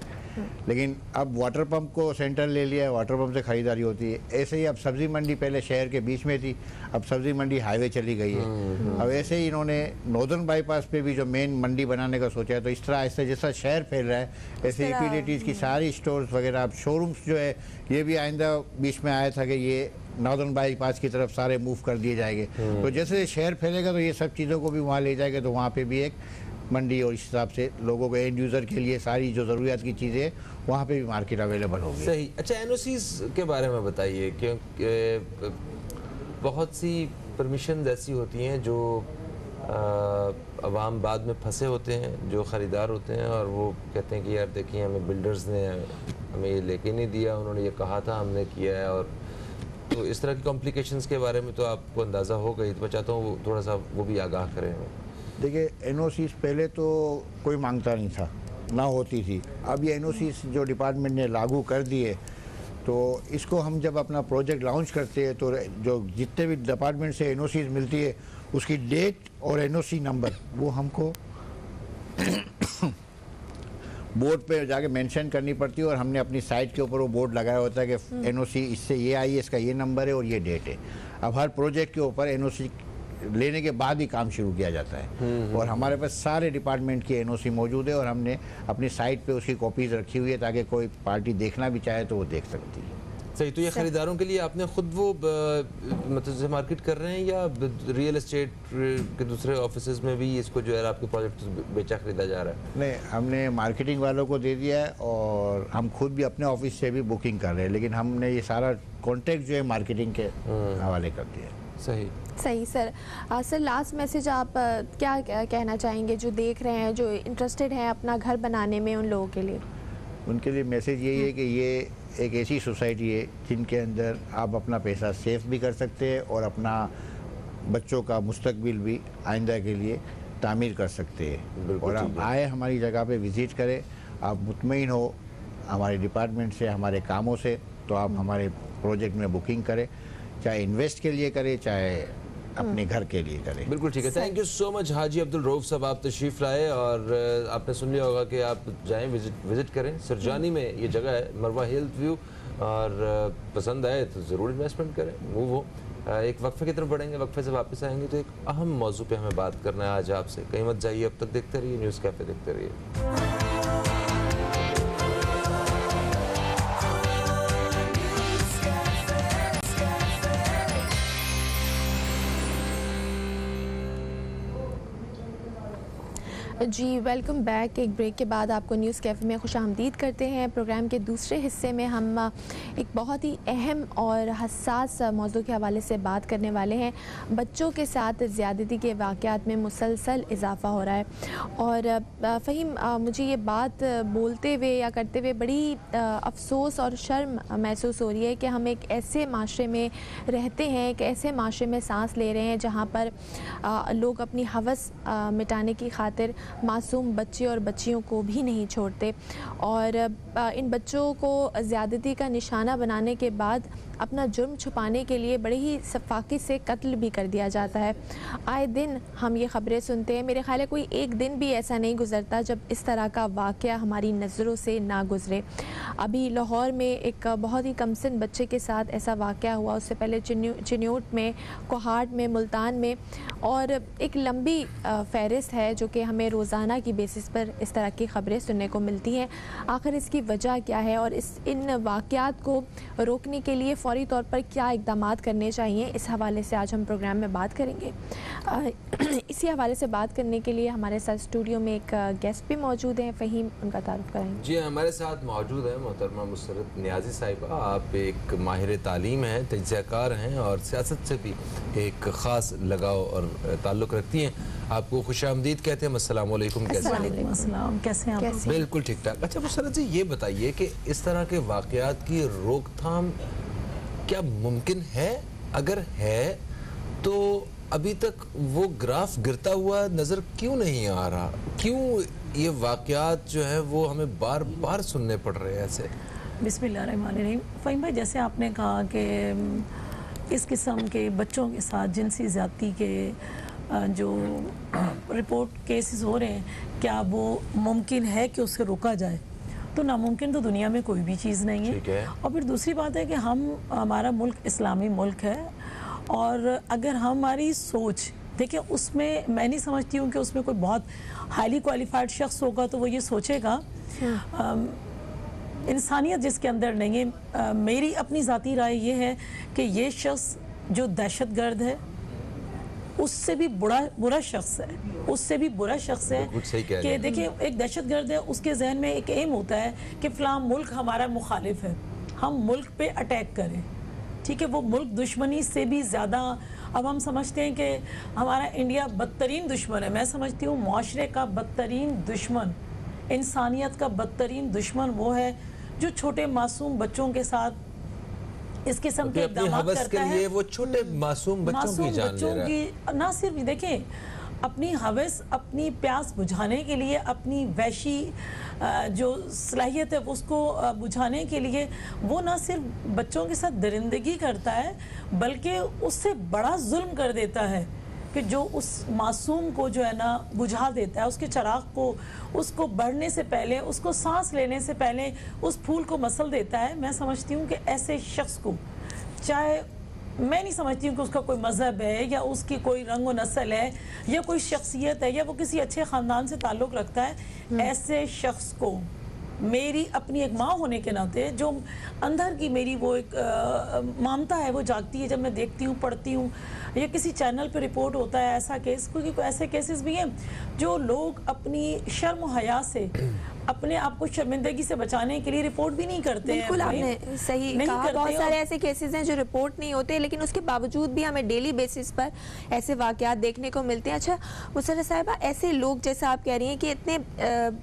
लेकिन अब वाटर पंप को सेंटर ले लिया है, वाटर पंप से खरीदारी होती है। ऐसे ही अब सब्ज़ी मंडी पहले शहर के बीच में थी, अब सब्ज़ी मंडी हाईवे चली गई है। अब ऐसे ही इन्होंने नॉर्दर्न बाईपास पे भी जो मेन मंडी बनाने का सोचा है, तो इस तरह ऐसे जैसा शहर फैल रहा है ऐसे यूटिलिटीज़ की सारी स्टोर्स वगैरह, अब शोरूम्स जो है ये भी आइंदा बीच में आया था कि ये नॉर्दर्न बाईपास की तरफ सारे मूव कर दिए जाएंगे। तो जैसे शहर फैलेगा तो ये सब चीज़ों को भी वहाँ ले जाएंगे, तो वहाँ पे भी एक मंडी और इस हिसाब से लोगों को एंड यूज़र के लिए सारी जो ज़रूरियात की चीज़ें वहाँ पे भी मार्केट अवेलेबल होगी। सही। अच्छा, एनओसीज के बारे में बताइए, क्योंकि बहुत सी परमिशन ऐसी होती हैं जो अवाम बाद में फंसे होते हैं, जो ख़रीदार होते हैं और वो कहते हैं कि यार देखिए हमें बिल्डर्स ने हमें ये लेके नहीं दिया, उन्होंने ये कहा था हमने किया है। और तो इस तरह की कॉम्प्लिकेशंस के बारे में तो आपको अंदाज़ा होगा ही, तो मैं चाहता हूँ थोड़ा सा वो भी आगाह करें। देखिए एनओसीज पहले तो कोई मांगता नहीं था, ना होती थी। अब ये एनओसीज जो डिपार्टमेंट ने लागू कर दिए, तो इसको हम जब अपना प्रोजेक्ट लॉन्च करते हैं तो जो जितने भी डिपार्टमेंट से एनओसीज मिलती है उसकी डेट और एनओसी नंबर वो हमको बोर्ड पे जाके मेंशन करनी पड़ती है, और हमने अपनी साइट के ऊपर वो बोर्ड लगाया होता है कि एनओसी इससे ये आई है, इसका ये नंबर है और ये डेट है। अब हर प्रोजेक्ट के ऊपर एनओसी लेने के बाद ही काम शुरू किया जाता है, और हमारे पास सारे डिपार्टमेंट की एनओसी मौजूद है और हमने अपनी साइट पे उसकी कॉपीज़ रखी हुई है ताकि कोई पार्टी देखना भी चाहे तो वो देख सकती है। सही, तो ये खरीदारों के लिए आपने खुद वो मतलब से मार्केट कर रहे हैं या रियल एस्टेट के दूसरे ऑफिसेज में भी इसको जो है आपके प्रोजेक्ट बेचा खरीदा जा रहा है? नहीं, हमने मार्केटिंग वालों को दे दिया है और हम खुद भी अपने ऑफिस से भी बुकिंग कर रहे हैं, लेकिन हमने ये सारा कॉन्ट्रैक्ट जो है मार्केटिंग के हवाले कर दिया है। सही सही सर। सर लास्ट मैसेज आप क्या कहना चाहेंगे जो देख रहे हैं, जो इंटरेस्टेड हैं अपना घर बनाने में, उन लोगों के लिए? उनके लिए मैसेज यही है कि ये एक ऐसी सोसाइटी है जिनके अंदर आप अपना पैसा सेफ भी कर सकते हैं और अपना बच्चों का मुस्तकबिल भी आइंदा के लिए तामीर कर सकते हैं। और आप आए हमारी जगह पे विज़िट करें, आप मुतमईन हो हमारे डिपार्टमेंट से, हमारे कामों से, तो आप हमारे प्रोजेक्ट में बुकिंग करें, चाहे इन्वेस्ट के लिए करें चाहे अपने घर के लिए करें। बिल्कुल ठीक है। Thank you so much Haji Abdul Rauf साहब, आप तशरीफ़ लाए और आपने सुन लिया होगा कि आप जाएं, विजिट करें। सरजानी में ये जगह है, मरवा हेल्थ व्यू, और पसंद आए तो ज़रूर इन्वेस्टमेंट करें, मूव हो। एक वक्फे की तरफ बढ़ेंगे, वक्फे से वापस आएंगे तो एक अहम मौजू पे हमें बात करना है आज आपसे। कहीं मत जाइए, अब तक देखते रहिए न्यूज़ कैफ़े, देखते रहिए। जी वेलकम बैक। एक ब्रेक के बाद आपको न्यूज़ कैफ़े में खुशामदीद करते हैं। प्रोग्राम के दूसरे हिस्से में हम एक बहुत ही अहम और हसास मौजू के हवाले से बात करने वाले हैं। बच्चों के साथ ज़्यादती के वाक़यात में मुसलसल इजाफ़ा हो रहा है और फ़हीम, मुझे ये बात बोलते हुए या करते हुए बड़ी अफसोस और शर्म महसूस हो रही है कि हम एक ऐसे माशरे में रहते हैं, एक ऐसे माशरे में सांस ले रहे हैं जहाँ पर लोग अपनी हवस मिटाने की खातिर मासूम बच्चे और बच्चियों को भी नहीं छोड़ते और इन बच्चों को ज़्यादती का निशाना बनाने के बाद अपना जुर्म छुपाने के लिए बड़े ही सफाकी से कत्ल भी कर दिया जाता है। आए दिन हम ये ख़बरें सुनते हैं। मेरे ख़्याल है कोई एक दिन भी ऐसा नहीं गुज़रता जब इस तरह का वाक़या हमारी नज़रों से ना गुज़रे। अभी लाहौर में एक बहुत ही कमसिन बच्चे के साथ ऐसा वाक़या हुआ, उससे पहले चिन्योट में, कोहाट में, मुल्तान में, और एक लंबी फ़हरिस्त है जो कि हमें रोज़ाना की बेसिस पर इस तरह की ख़बरें सुनने को मिलती हैं। आखिर इसकी वजह क्या है और इन वाक़यात को रोकने के लिए फ़ौरी तौर पर क्या इक़दामात करने चाहिए, इस हवाले से आज हम प्रोग्राम में बात करेंगे। इसी हवाले से बात करने के लिए हमारे साथ स्टूडियो में एक गेस्ट भी मौजूद हैं। फ़हीम, उनका तारुफ कराएंगे। जी हमारे साथ मौजूद है मोहतरमा मुसर्रत नियाज़ी साहिबा। आप एक माहिर तालीम हैं, तजज़ियाकार हैं और सियासत से भी एक ख़ास लगाव और ताल्लुक़ रखती हैं। आपको खुशामदीद कहते हैं। अस्सलाम वालेकुम, कैसे हैं? कैसे हैं आप? बिल्कुल ठीक ठाक। अच्छा मुसर्रत जी, ये बताइए कि इस तरह के वाक़यात की रोकथाम क्या मुमकिन है? अगर है तो अभी तक वो ग्राफ गिरता हुआ नज़र क्यों नहीं आ रहा? क्यों ये वाक़यात जो है वो हमें बार बार सुनने पड़ रहे हैं ऐसे? बिस्मिल्लाहिर्रहमानिर्रहीम। फ़हीम भाई, जैसे आपने कहा कि इस किस्म के बच्चों के साथ जिनसी ज़्यादती के जो रिपोर्ट केसेस हो रहे हैं, क्या वो मुमकिन है कि उसे रोका जाए? तो नामुमकिन तो दुनिया में कोई भी चीज़ नहीं है। और फिर दूसरी बात है कि हमारा मुल्क इस्लामी मुल्क है और अगर हमारी सोच देखिए, उसमें मैं नहीं समझती हूँ कि उसमें कोई बहुत हाईली क्वालिफाइड शख्स होगा तो वो ये सोचेगा। इंसानियत जिसके अंदर नहीं है, मेरी अपनी ज़ाती राय ये है कि ये शख्स जो दहशतगर्द है उससे भी बुरा शख्स है, उससे भी बुरा शख्स है। कि देखिए, एक दहशतगर्द है, उसके जहन में एक एम होता है कि फ़लाँ मुल्क हमारा मुखालिफ है, हम मुल्क पे अटैक करें। ठीक है, वो मुल्क दुश्मनी से भी ज़्यादा, अब हम समझते हैं कि हमारा इंडिया बदतरीन दुश्मन है। मैं समझती हूँ माशरे का बदतरीन दुश्मन, इंसानियत का बदतरीन दुश्मन वो है जो छोटे मासूम बच्चों के साथ इस किस्म के इक़दाम करता है। वो छोटे मासूम बच्चों की जान ले रहा है। ना सिर्फ देखें, अपनी हवस, अपनी प्यास बुझाने के लिए, अपनी वैशी जो सलाहियत है उसको बुझाने के लिए वो ना सिर्फ बच्चों के साथ दरिंदगी करता है बल्कि उससे बड़ा जुल्म कर देता है कि जो उस मासूम को जो है ना बुझा देता है, उसके चिराग को, उसको बढ़ने से पहले, उसको सांस लेने से पहले उस फूल को मसल देता है। मैं समझती हूँ कि ऐसे शख्स को, चाहे मैं नहीं समझती हूँ कि उसका कोई मज़हब है या उसकी कोई रंग व नस्ल है या कोई शख्सियत है या वो किसी अच्छे ख़ानदान से ताल्लुक़ रखता है, ऐसे शख्स को मेरी अपनी एक माँ होने के नाते जो अंदर की मेरी वो एक ममता है वो जागती है जब मैं देखती हूँ, पढ़ती हूँ, या किसी चैनल पे रिपोर्ट होता है ऐसा केस, क्योंकि ऐसे केसेस भी हैं जो लोग अपनी शर्म हया से अपने आप को शर्मिंदगी से बचाने के लिए रिपोर्ट भी नहीं करते हैं। बिल्कुल आपने सही कहा, बहुत सारे ऐसे केसेस हैं जो रिपोर्ट नहीं होते, लेकिन उसके बावजूद भी हमें डेली बेसिस पर ऐसे वाकयात देखने को मिलते हैं। अच्छा मुसर्रत साहिबा, ऐसे लोग जैसा आप कह रही हैं कि इतने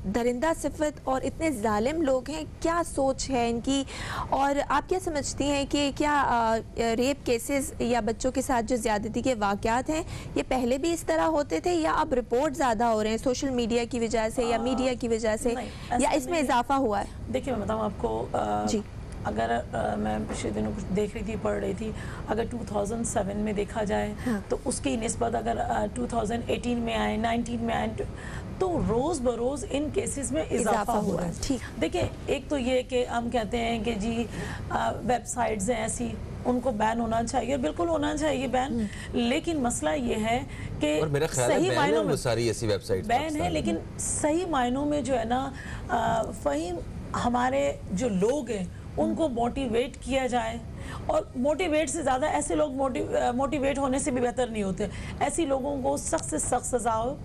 दरिंदा सिफत और इतने जालिम लोग हैं, क्या सोच है इनकी, और आप क्या समझती हैं कि क्या रेप केसेस या बच्चों के साथ जो ज्यादती के वाकयात हैं ये पहले भी इस तरह होते थे, या अब रिपोर्ट ज़्यादा हो रहे हैं सोशल मीडिया की वजह से या मीडिया की वजह से, या इसमें इजाफा हुआ है? देखिए मैं बताऊँ आपको, जी अगर मैं पिछले दिनों कुछ देख रही थी, पढ़ रही थी, अगर 2007 में देखा जाए तो उसकी निस्बत अगर 2018 में आए, 19 में आए, तो रोज़ बरोज़ इन केसेस में इजाफा हुआ है। ठीक, देखिए एक तो ये कि हम कहते हैं कि जी वेबसाइट्स हैं ऐसी, उनको बैन होना चाहिए, बिल्कुल होना चाहिए बैन, लेकिन मसला ये है कि और मेरा ख्याल है सही मायनों में सारी ऐसी वेबसाइट बैन है, लेकिन सही मायनों में जो है ना फ़हीम, हमारे जो लोग हैं उनको मोटिवेट किया जाए, और मोटिवेट से ज़्यादा ऐसे लोग मोटिवेट होने से भी बेहतर नहीं होते, ऐसी लोगों को सख्त से सख्त सज़ा हो।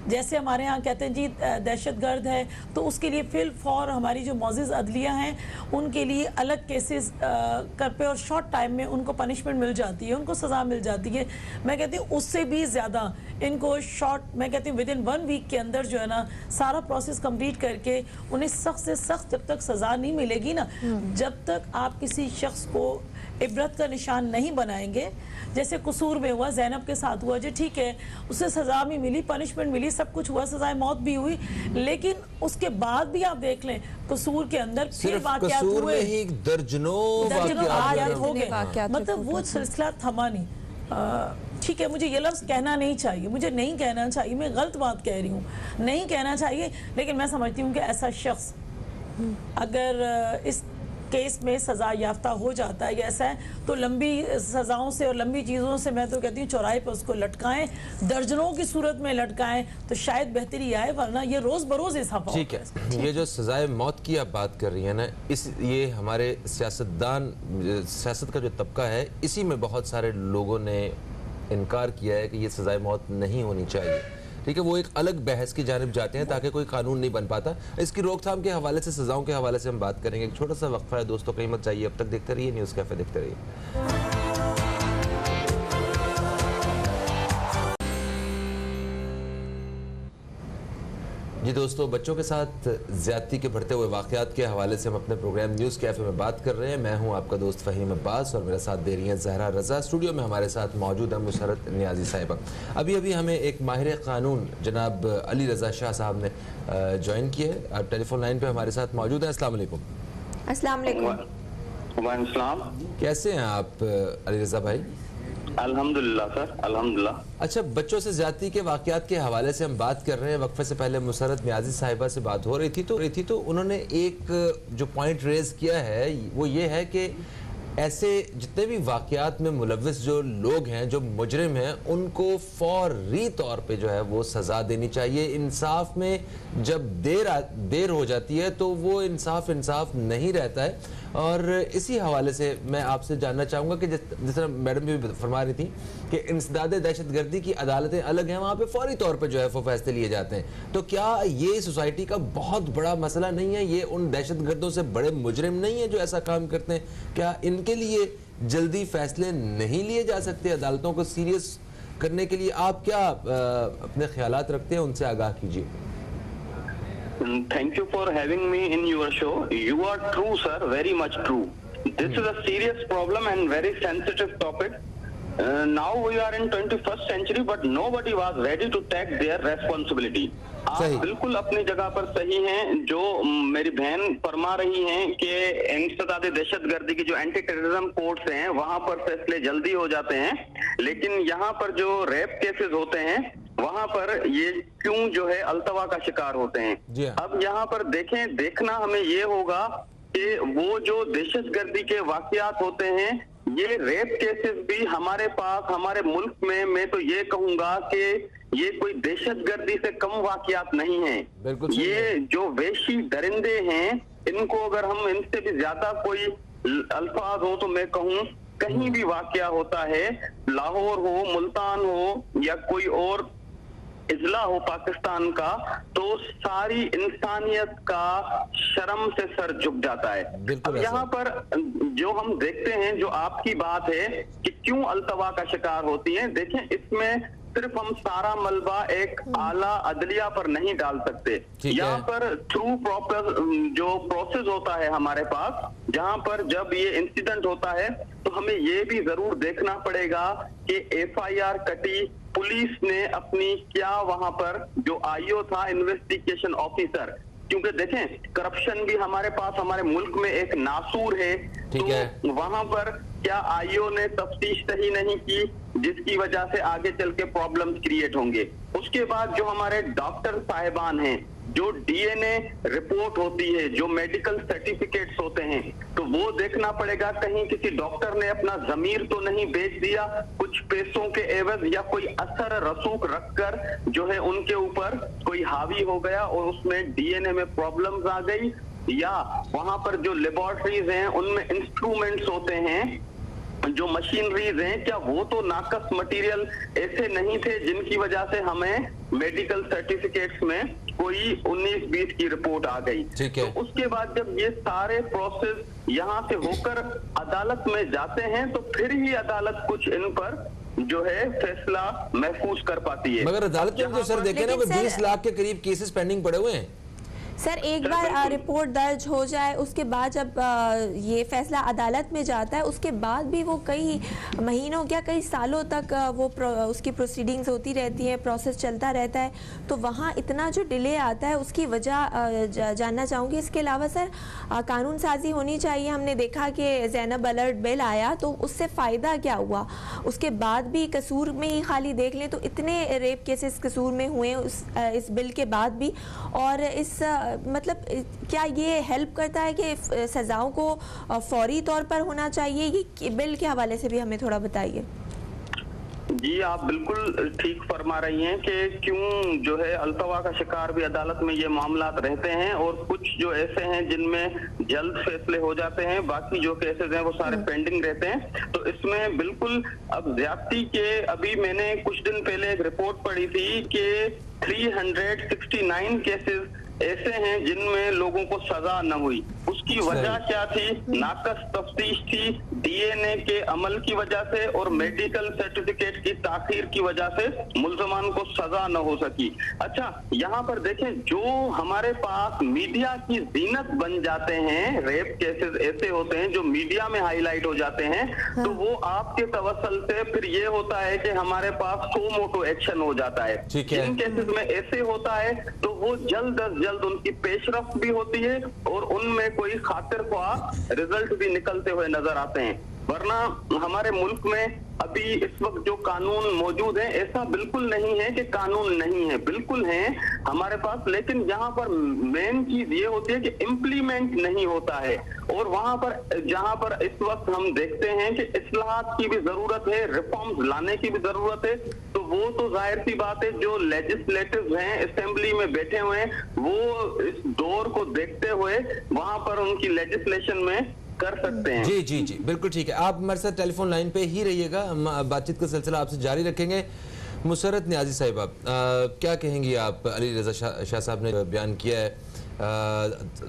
जैसे हमारे यहाँ कहते हैं जी दहशतगर्द है तो उसके लिए फिल फॉर हमारी जो मौजूद अदलिया हैं उनके लिए अलग केसेस कर पे और शॉर्ट टाइम में उनको पनिशमेंट मिल जाती है, उनको सज़ा मिल जाती है। मैं कहती हूँ उससे भी ज़्यादा इनको शॉर्ट, मैं कहती हूँ विदिन 1 वीक के अंदर जो है ना सारा प्रोसेस कंप्लीट करके उन्हें सख्त से सख्त जब तक सज़ा नहीं मिलेगी ना, जब तक आप किसी शख्स को इबरत का निशान नहीं बनाएंगे, जैसे कसूर में हुआ, ज़ैनब के साथ हुआ, जी ठीक है उसे सज़ा भी मिली, पनिशमेंट मिली, सब कुछ हुआ, सज़ाए मौत भी हुई, लेकिन उसके बाद भी आप देख लें कसूर के अंदर फिर वाक़यात हुए, दर्जनों वाक़यात हो गए, मतलब वो सिलसिला थमा नहीं। ठीक है, मुझे ये लफ्ज़ कहना नहीं चाहिए, मुझे नहीं कहना चाहिए, मैं गलत बात कह रही हूँ, नहीं कहना चाहिए, लेकिन मैं समझती हूँ कि ऐसा शख्स अगर इस केस में सज़ा याफ्ता हो जाता है, ऐसा है तो लंबी सज़ाओं से और लंबी चीज़ों से मैं तो कहती हूँ चौराहे पर उसको लटकाएं, दर्जनों की सूरत में लटकाएं तो शायद बेहतरी आए, वरना ये रोज़ बरोज़ इजाफा। ठीक है, ये जो सजाए मौत की आप बात कर रही है ना, ये हमारे सियासतदान, सियासत का जो तबका है, इसी में बहुत सारे लोगों ने इनकार किया है कि ये सजाए मौत नहीं होनी चाहिए। ठीक है, वो एक अलग बहस की जानिब जाते हैं ताकि कोई कानून नहीं बन पाता। इसकी रोकथाम के हवाले से, सजाओं के हवाले से हम बात करेंगे। एक छोटा सा वक्फा है दोस्तों, कहीं मत जाइए, अब तक देखते रहिए न्यूज़ कैफे, देखते रहिए। जी दोस्तों, बच्चों के साथ ज्यादती के बढ़ते हुए वाक़यात के हवाले से हम अपने प्रोग्राम न्यूज़ कैफ़े में बात कर रहे हैं। मैं हूं आपका दोस्त फ़हीम अब्बास और मेरे साथ दे रही हैं ज़हरा रज़ा। स्टूडियो में हमारे साथ मौजूद है मुसर्रत नियाज़ी साहिबा। अभी हमें एक माहिर क़ानून जनाब अली रज़ा शाह साहब ने ज्वाइन किए। आप टेलीफोन लाइन पर हमारे साथ मौजूद हैं। अस्सलाम वालेकुम। अस्सलाम वालेकुम। कैसे हैं आप अली रज़ा भाई? अल्हम्दुलिल्लाह सर, अल्हम्दुलिल्लाह। अच्छा, बच्चों से ज्यादती के वाकयात के हवाले से हम बात कर रहे हैं। वक्फे से पहले मुसर्रत नियाज़ी साहिबा से बात हो रही थी तो उन्होंने एक जो पॉइंट रेज किया है वो ये है कि ऐसे जितने भी वाकयात में मुलव्विस जो लोग हैं, जो मुजरिम हैं, उनको फौरी तौर पे जो है वो सज़ा देनी चाहिए। इंसाफ में जब देर हो जाती है तो वो इंसाफ नहीं रहता है। और इसी हवाले से मैं आपसे जानना चाहूँगा कि जिस तरह मैडम भी फरमा रही थी कि इंसदाद दहशतगर्दी की अदालतें अलग हैं, वहाँ पे फौरी तौर पे जो है वो फैसले लिए जाते हैं। तो क्या ये सोसाइटी का बहुत बड़ा मसला नहीं है? ये उन दहशतगर्दों से बड़े मुजरिम नहीं है जो ऐसा काम करते हैं? क्या इनके लिए जल्दी फैसले नहीं लिए जा सकते? अदालतों को सीरियस करने के लिए आप क्या अपने ख्यालात रखते हैं, उनसे आगाह कीजिए। Thank you for having me in your show. You are true, sir. Very much true. This is a serious problem and very sensitive topic. Now we are in 21st century, but nobody was ready to take their responsibility. आप बिल्कुल अपनी जगह पर सही हैं। जो मेरी बहन फरमा रही हैं कि इंसदाद दहशतगर्दी की जो एंटी टेररिज्म कोर्ट्स हैं वहां पर फैसले जल्दी हो जाते हैं, लेकिन यहाँ पर जो रेप केसेस होते हैं वहां पर ये क्यों जो है अल्तवा का शिकार होते हैं। अब यहाँ पर देखना हमें ये होगा कि वो जो दहशतगर्दी के वाकयात होते हैं, ये रेप केसेस भी हमारे पास, हमारे मुल्क में, मैं तो ये कहूंगा कि ये कोई दहशतगर्दी से कम वाकयात नहीं है। बिल्कुल सही ये जो वेशी दरिंदे हैं, इनको अगर हम इनसे भी ज्यादा कोई अल्फाज हो तो मैं कहूँ, कहीं भी वाकया होता है, लाहौर हो, मुल्तान हो या कोई और इजला हो पाकिस्तान का, तो सारी इंसानियत का शर्म से सर झुक जाता है। बिल्कुल अब यहाँ पर जो हम देखते हैं, जो आपकी बात है कि क्यों अल्तवा का शिकार होती हैं, देखें इसमें सिर्फ हम सारा मलबा एक आला अदलिया पर नहीं डाल सकते। यहाँ पर थ्रू प्रॉपर जो प्रोसेस होता है हमारे पास, जहाँ पर जब ये इंसिडेंट होता है तो हमें ये भी जरूर देखना पड़ेगा कि FIR कटी, पुलिस ने अपनी क्या वहां पर जो IO था, इन्वेस्टिगेशन ऑफिसर, क्योंकि देखें करप्शन भी हमारे पास हमारे मुल्क में एक नासूर है, तो वहां पर क्या IO ने तफ्तीश सही नहीं की, जिसकी वजह से आगे चल के प्रॉब्लम्स क्रिएट होंगे। उसके बाद जो हमारे डॉक्टर साहिबान हैं, जो DNA रिपोर्ट होती है, जो मेडिकल सर्टिफिकेट्स होते हैं, तो वो देखना पड़ेगा कहीं किसी डॉक्टर ने अपना जमीर तो नहीं बेच दिया कुछ पैसों के एवज, या कोई असर रसूख रखकर जो है उनके ऊपर कोई हावी हो गया और उसमें DNA में प्रॉब्लम्स आ गई, या वहां पर जो लेबोरेटरीज हैं उनमें इंस्ट्रूमेंट्स होते हैं, जो मशीनरीज हैं, क्या वो तो नाकस मटेरियल ऐसे नहीं थे जिनकी वजह से हमें मेडिकल सर्टिफिकेट्स में कोई 19-20 की रिपोर्ट आ गई। तो उसके बाद जब ये सारे प्रोसेस यहाँ से होकर अदालत में जाते हैं, तो फिर ही अदालत कुछ इन पर जो है फैसला महफूज कर पाती है। मगर अदालत में जो सर देखे ना, 20 लाख के करीब केसेस पेंडिंग पड़े हुए हैं। सर एक बार रिपोर्ट दर्ज हो जाए, उसके बाद जब ये फैसला अदालत में जाता है, उसके बाद भी वो कई महीनों क्या कई सालों तक वो उसकी प्रोसीडिंग्स होती रहती है, प्रोसेस चलता रहता है, तो वहाँ इतना जो डिले आता है उसकी वजह जानना चाहूँगी। इसके अलावा सर कानून साजी होनी चाहिए। हमने देखा कि ज़ैनब अलर्ट बिल आया तो उससे फ़ायदा क्या हुआ, उसके बाद भी कसूर में ही खाली देख लें तो इतने रेप केसेस कसूर में हुए इस बिल के बाद भी, और इस मतलब क्या ये हेल्प करता है कि सजाओं को फौरी तौर पर होना चाहिए? ये बिल के हवाले से भी हमें थोड़ा बताइए। जी आप बिल्कुल ठीक फरमा रही हैं कि क्यों जो है अल्तवा का शिकार भी अदालत में ये मामलात रहते हैं, और कुछ जो ऐसे हैं जिनमें जल्द फैसले हो जाते हैं, बाकी जो केसेस हैं वो सारे पेंडिंग रहते हैं। तो इसमें बिल्कुल अब ज्यादती के, अभी मैंने कुछ दिन पहले एक रिपोर्ट पढ़ी थी कि 369 केसेस ऐसे हैं जिनमें लोगों को सजा न हुई। उसकी वजह क्या थी? नाकस तफ्तीश थी, DNA के अमल की वजह से और मेडिकल सर्टिफिकेट की ताखीर की वजह से मुल्जमान को सजा न हो सकी। अच्छा यहाँ पर देखें, जो हमारे पास मीडिया की जीनत बन जाते हैं, रेप केसेस ऐसे होते हैं जो मीडिया में हाईलाइट हो जाते हैं, तो वो आपके तवसल से फिर ये होता है कि हमारे पास सो मोटो एक्शन हो जाता है। जिन केसेस में ऐसे होता है तो वो जल्द अज जल्द उनकी पेशरफ्त भी होती है और उनमें कोई खातिर ख्वाह रिजल्ट भी निकलते हुए नजर आते हैं। वरना हमारे मुल्क में अभी इस वक्त जो कानून मौजूद है, ऐसा बिल्कुल नहीं है कि कानून नहीं है, बिल्कुल है हमारे पास, लेकिन यहाँ पर मेन चीज ये होती है कि इम्प्लीमेंट नहीं होता है। और वहां पर जहां पर इस वक्त हम देखते हैं कि इस्लाहात की भी जरूरत है, रिफॉर्म्स लाने की भी जरूरत है, तो वो तो जाहिर सी बात है जो लेजिस्लेटिव हैं, असेंबली में बैठे हुए हैं, वो इस दौर को देखते हुए वहां पर उनकी लेजिस्लेशन में कर सकते हैं। जी जी जी बिल्कुल ठीक है। आप हमारे साथ टेलीफोन लाइन पे ही रहिएगा, हम बातचीत का सिलसिला आपसे जारी रखेंगे। मुसर्रत नियाजी साहिबा, क्या कहेंगी आप? अली रजा शाह साहब ने बयान किया है,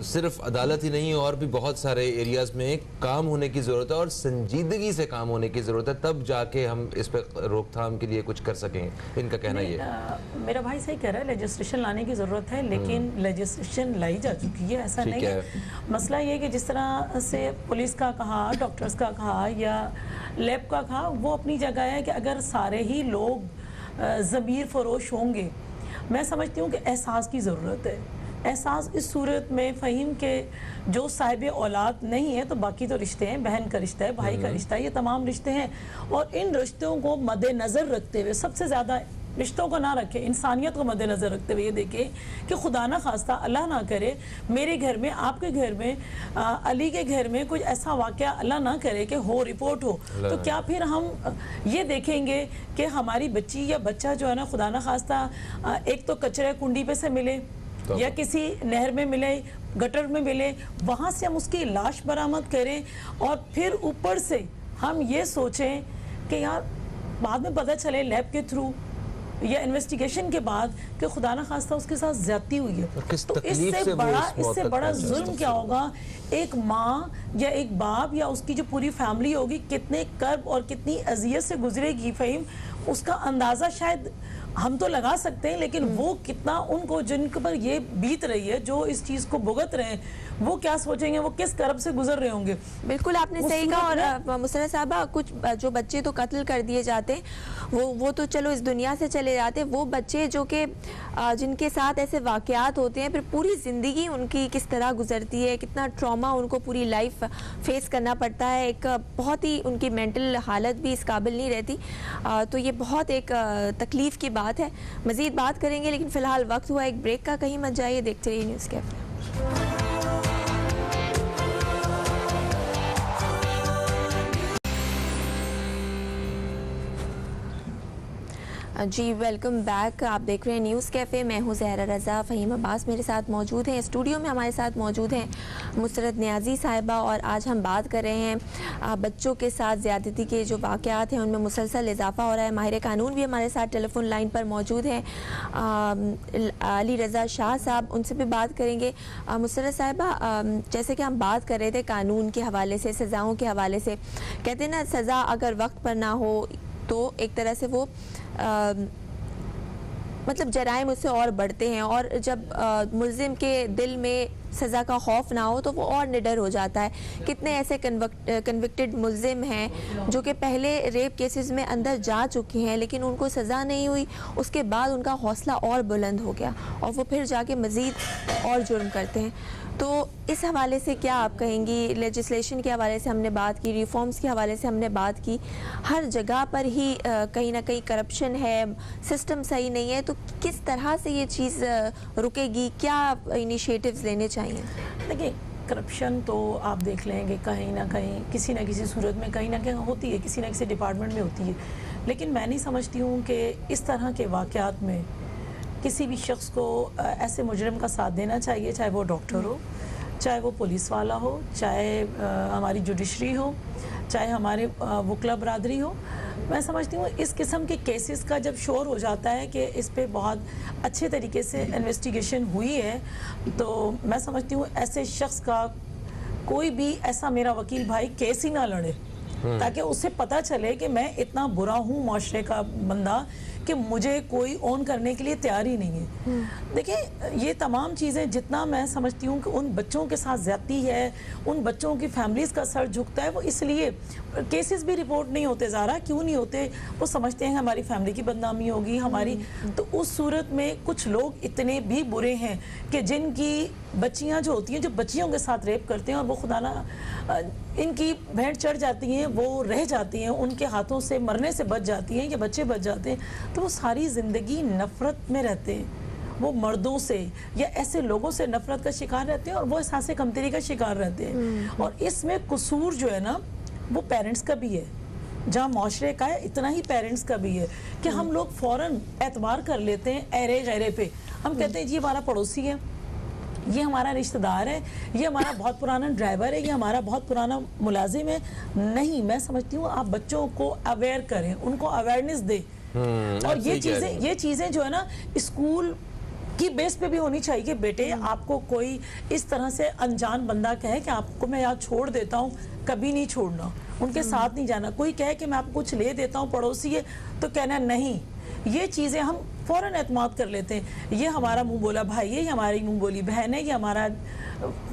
सिर्फ अदालत ही नहीं और भी बहुत सारे एरियाज में काम होने की ज़रूरत है और संजीदगी से काम होने की ज़रूरत है, तब जाके हम इस पर रोकथाम के लिए कुछ कर सकेंगे। इनका कहना ये मेरा भाई सही कह रहा है, लेजिस्लेशन लाने की ज़रूरत है, लेकिन लेजिस्लेशन लाई जा चुकी है, ऐसा नहीं है। मसला ये है कि जिस तरह से पुलिस का कहा, डॉक्टर्स का कहा या लैब का कहा, वो अपनी जगह है कि अगर सारे ही लोग ज़मीर फरोश होंगे, मैं समझती हूँ कि एहसास की ज़रूरत है। एहसास इस सूरत में फ़हीम के जो साहिब औलाद नहीं है तो बाकी तो रिश्ते हैं, बहन का रिश्ता है, भाई का रिश्ता है, ये तमाम रिश्ते हैं, और इन रिश्तों को मद्देनज़र रखते हुए सबसे ज़्यादा रिश्तों को ना रखें, इंसानियत को मद्देनजर रखते हुए ये देखें कि खुदा ना खास्ता, अल्लाह ना करे मेरे घर में, आपके घर में, अली के घर में कुछ ऐसा वाक़या अल्लाह ना करे कि हो, रिपोर्ट हो, तो क्या फिर हम ये देखेंगे कि हमारी बच्ची या बच्चा जो है ना खुदा ना खास्ता एक तो कचरे कुंडी पे से मिले या किसी नहर में मिले, गटर में मिले, वहाँ से हम उसकी लाश बरामद करें और फिर ऊपर से हम ये सोचें कि यार बाद में पता चले लैब के थ्रू या इन्वेस्टिगेशन के बाद कि खुदा ना खास्ता उसके साथ ज्यादती हुई है, तो इससे बड़ा जुल्म क्या होगा? एक माँ या एक बाप या उसकी जो पूरी फैमिली होगी कितने कर्ब और कितनी अजियत से गुजरेगी फ़हीम, उसका अंदाज़ा शायद हम तो लगा सकते हैं, लेकिन वो कितना उनको जिनके पर ये बीत रही है, जो इस चीज़ को भुगत रहे हैं, वो क्या सोचेंगे, वो किस करब से गुजर रहे होंगे। बिल्कुल आपने सही कहा। और मुसर्रत साहबा, कुछ जो बच्चे तो कत्ल कर दिए जाते हैं वो तो चलो इस दुनिया से चले जाते हैं, वो बच्चे जो कि जिनके साथ ऐसे वाक़यात होते हैं, फिर पूरी ज़िंदगी उनकी किस तरह गुजरती है, कितना ट्रॉमा उनको पूरी लाइफ फेस करना पड़ता है, एक बहुत ही उनकी मेंटल हालत भी इस काबिल नहीं रहती। तो ये बहुत एक तकलीफ़ की बात है। मज़ीद बात करेंगे, लेकिन फ़िलहाल वक्त हुआ एक ब्रेक का। कहीं मत जाइए, देखते रहिए न्यूज़ कैफ़े। जी वेलकम बैक। आप देख रहे हैं न्यूज़ कैफ़े। मैं हूं ज़हरा रज़ा। फ़हीम अब्बास मेरे साथ मौजूद हैं। स्टूडियो में हमारे साथ मौजूद हैं मुसरत नियाज़ी साहिबा, और आज हम बात कर रहे हैं बच्चों के साथ ज़्यादती के जो वाक़यात हैं उनमें मुसलसल इजाफ़ा हो रहा है। माहिर कानून भी हमारे साथ टेलीफोन लाइन पर मौजूद हैं, अली रज़ा शाह साहब, उनसे भी बात करेंगे। मुसरत साहिबा, जैसे कि हम बात कर रहे थे कानून के हवाले से, सज़ाओं के हवाले से, कहते हैं ना सज़ा अगर वक्त पर ना हो तो एक तरह से वो मतलब जराइम उससे और बढ़ते हैं, और जब मुल्ज़िम के दिल में सज़ा का खौफ ना हो तो वो और निडर हो जाता है। कितने ऐसे कन्विक्टेड मुल्ज़िम हैं जो कि पहले रेप केसेस में अंदर जा चुके हैं, लेकिन उनको सज़ा नहीं हुई, उसके बाद उनका हौसला और बुलंद हो गया और वो फिर जाके मज़ीद और जुर्म करते हैं। तो इस हवाले से क्या आप कहेंगी? लेजिस्लेशन के हवाले से हमने बात की, रिफॉर्म्स के हवाले से हमने बात की, हर जगह पर ही कहीं ना कहीं करप्शन है, सिस्टम सही नहीं है, तो किस तरह से ये चीज़ रुकेगी? क्या इनिशिएटिव्स लेने चाहिए? देखिए, करप्शन तो आप देख लेंगे कहीं ना कहीं किसी न किसी सूरत में कहीं ना कहीं होती है, किसी न किसी डिपार्टमेंट में होती है, लेकिन मैं नहीं समझती हूँ कि इस तरह के वाक़यात में किसी भी शख्स को ऐसे मुजरिम का साथ देना चाहिए, चाहे वो डॉक्टर हो, चाहे वो पुलिस वाला हो, चाहे हमारी जुडिशरी हो, चाहे हमारे वकला बरादरी हो। मैं समझती हूँ इस किस्म के केसेस का जब शोर हो जाता है कि इस पे बहुत अच्छे तरीके से इन्वेस्टिगेशन हुई है, तो मैं समझती हूँ ऐसे शख्स का कोई भी ऐसा मेरा वकील भाई केस ही ना लड़े, ताकि उससे पता चले कि मैं इतना बुरा हूँ माशरे का बंदा कि मुझे कोई ऑन करने के लिए तैयार ही नहीं है। देखिए, ये तमाम चीज़ें जितना मैं समझती हूँ कि उन बच्चों के साथ ज़्यादती है, उन बच्चों की फैमिलीज़ का सर झुकता है, वो इसलिए केसेस भी रिपोर्ट नहीं होते। ज़ारा क्यों नहीं होते? वो समझते हैं हमारी फैमिली की बदनामी होगी हमारी। तो उस सूरत में कुछ लोग इतने भी बुरे हैं कि जिनकी बच्चियाँ जो होती हैं, जो बच्चियों के साथ रेप करते हैं, और वो खुदा ना इनकी भेंट चढ़ जाती हैं, वो रह जाती हैं, उनके हाथों से मरने से बच जाती हैं या बच्चे बच जाते हैं, तो वो सारी ज़िंदगी नफ़रत में रहते हैं। वो मर्दों से या ऐसे लोगों से नफ़रत का शिकार रहते हैं और वो एहसास कमतरी का शिकार रहते हैं। और इसमें कसूर जो है ना वो पेरेंट्स का भी है, जहाँ माशरे का है इतना ही पेरेंट्स का भी है कि हम लोग फ़ौरन एतबार कर लेते हैं ऐरे गैरे पे। हम कहते हैं जी हमारा पड़ोसी है, ये हमारा रिश्तेदार है, ये हमारा बहुत पुराना ड्राइवर है, ये हमारा बहुत पुराना मुलाजिम है। नहीं, मैं समझती हूँ आप बच्चों को अवेयर करें, उनको अवेयरनेस दें। और ये चीज़ें जो है ना स्कूल की बेस पे भी होनी चाहिए कि बेटे आपको कोई इस तरह से अनजान बंदा कहे कि आपको मैं यहाँ छोड़ देता हूँ, कभी नहीं छोड़ना, उनके साथ नहीं जाना। कोई कहे कि मैं आपको कुछ ले देता हूँ, पड़ोसी है, तो कहना नहीं। ये चीज़ें हम फौरन एतमाद कर लेते हैं, ये हमारा मुंह बोला भाई है, ये हमारी मुंह बोली बहन है, ये हमारा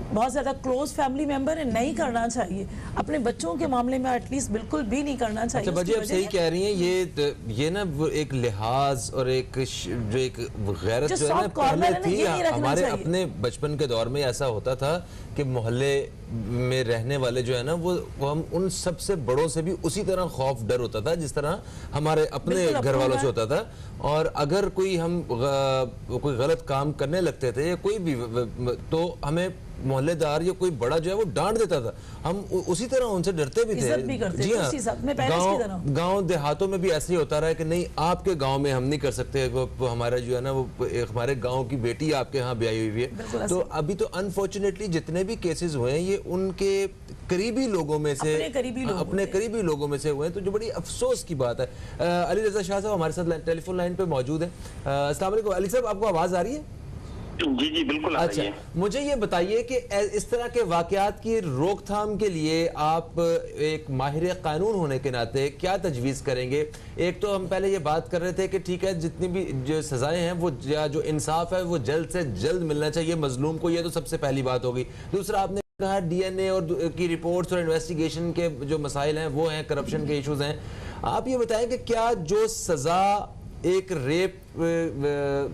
बहुत ज़्यादा क्लोज फैमिली मेंबर है। नहीं करना चाहिए, अपने बच्चों के मामले में एटलीस्ट बिल्कुल भी नहीं करना चाहिए। अच्छा बाजी, आप सही कह रही हैं, ये ना एक लिहाज और एक जो एक गैरत जो है ना पहले थी। हमारे अपने बचपन के दौर में ऐसा होता था कि मोहल्ले में रहने वाले जो है ना वो हम उन सबसे बड़ों से भी उसी तरह खौफ डर होता था जिस तरह हमारे अपने घर वालों से होता था। और अगर कोई हम कोई गलत काम करने लगते थे या कोई भी, तो हमें मोहल्लेदार या कोई बड़ा जो है वो डांट देता था, हम उसी तरह उनसे डरते भी थे। जी हाँ, गांव देहातों में भी ऐसे ही होता रहा है कि नहीं आपके गांव में हम नहीं कर सकते, वो हमारा जो है ना वो हमारे गांव की बेटी आपके यहाँ ब्याही हुई है। तो अभी तो अनफॉर्चुनेटली जितने भी केसेस हुए हैं ये उनके करीबी लोगों में से, अपने करीबी लोगों में से हुए हैं, तो जो बड़ी अफसोस की बात है। अली रजा शाह साहब हमारे साथ टेलीफोन लाइन पे मौजूद है। अस्सलाम वालेकुम अली साहब, आपको आवाज आ रही है? जी जी बिल्कुल आ रही है। मुझे ये बताइए कि इस तरह के वाकयात की रोकथाम के लिए आप एक माहिर कानून होने के नाते क्या तजवीज़ करेंगे? एक तो हम पहले ये बात कर रहे थे कि ठीक है जितनी भी जो सजाएं हैं वो या जो इंसाफ है वो जल्द से जल्द मिलना चाहिए मजलूम को, ये तो सबसे पहली बात होगी। दूसरा आपने कहा डीएनए और की रिपोर्ट्स और इन्वेस्टिगेशन के जो मसाइल हैं वो हैं, करप्शन के इश्यूज हैं। आप ये बताएं कि क्या जो सजा एक रेप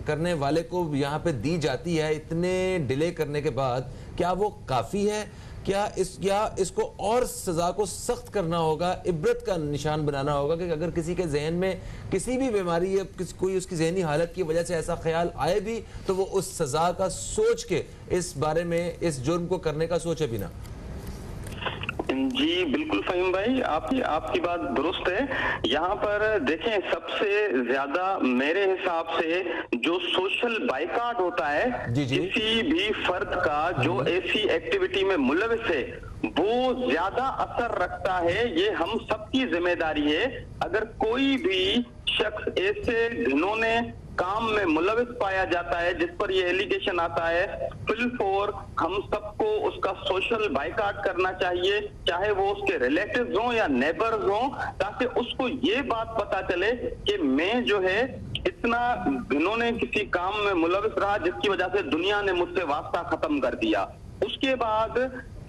करने वाले को यहाँ पे दी जाती है इतने डिले करने के बाद, क्या वो काफ़ी है? क्या इसको और सज़ा को सख्त करना होगा, इबरत का निशान बनाना होगा कि अगर किसी के जहन में किसी भी बीमारी या कोई उसकी जहनी हालत की वजह से ऐसा ख्याल आए भी तो वो उस सज़ा का सोच के इस बारे में, इस जुर्म को करने का सोचे भी ना। जी बिल्कुल फहीम भाई, आपकी बात दुरुस्त है। यहाँ पर देखें सबसे ज्यादा मेरे हिसाब से जो सोशल बाइकाट होता है किसी भी फर्द का जो ऐसी एक्टिविटी में मुलविस है वो ज्यादा असर रखता है। ये हम सबकी जिम्मेदारी है। अगर कोई भी शख्स ऐसे घिनौने काम में मुलविस पाया जाता है जिस पर ये एलिगेशन आता है, फिलफोर हम सबको उसका सोशल बाइकाट करना चाहिए, चाहे वो उसके रिलेटिव्स हों या नेबर्स हों, ताकि उसको ये बात पता चले कि मैं जो है इतना घिनौने किसी काम में मुलविस रहा जिसकी वजह से दुनिया ने मुझसे वास्ता खत्म कर दिया। उसके बाद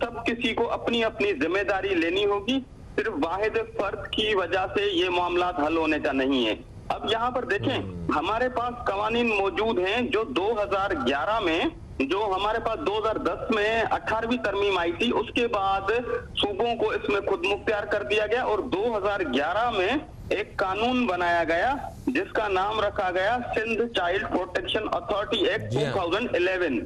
सब किसी को अपनी अपनी जिम्मेदारी लेनी होगी। सिर्फ वाहिद फर्द की वजह से ये मामला हल होने का नहीं है। अब यहाँ पर देखें हमारे पास कवानीन मौजूद हैं जो 2011 में, जो हमारे पास 2010 में 18वीं तरमीम आई थी, उसके बाद सूबों को इसमें खुद मुख्तियार कर दिया गया और 2011 में एक कानून बनाया गया जिसका नाम रखा गया Sindh child protection authority act 2011।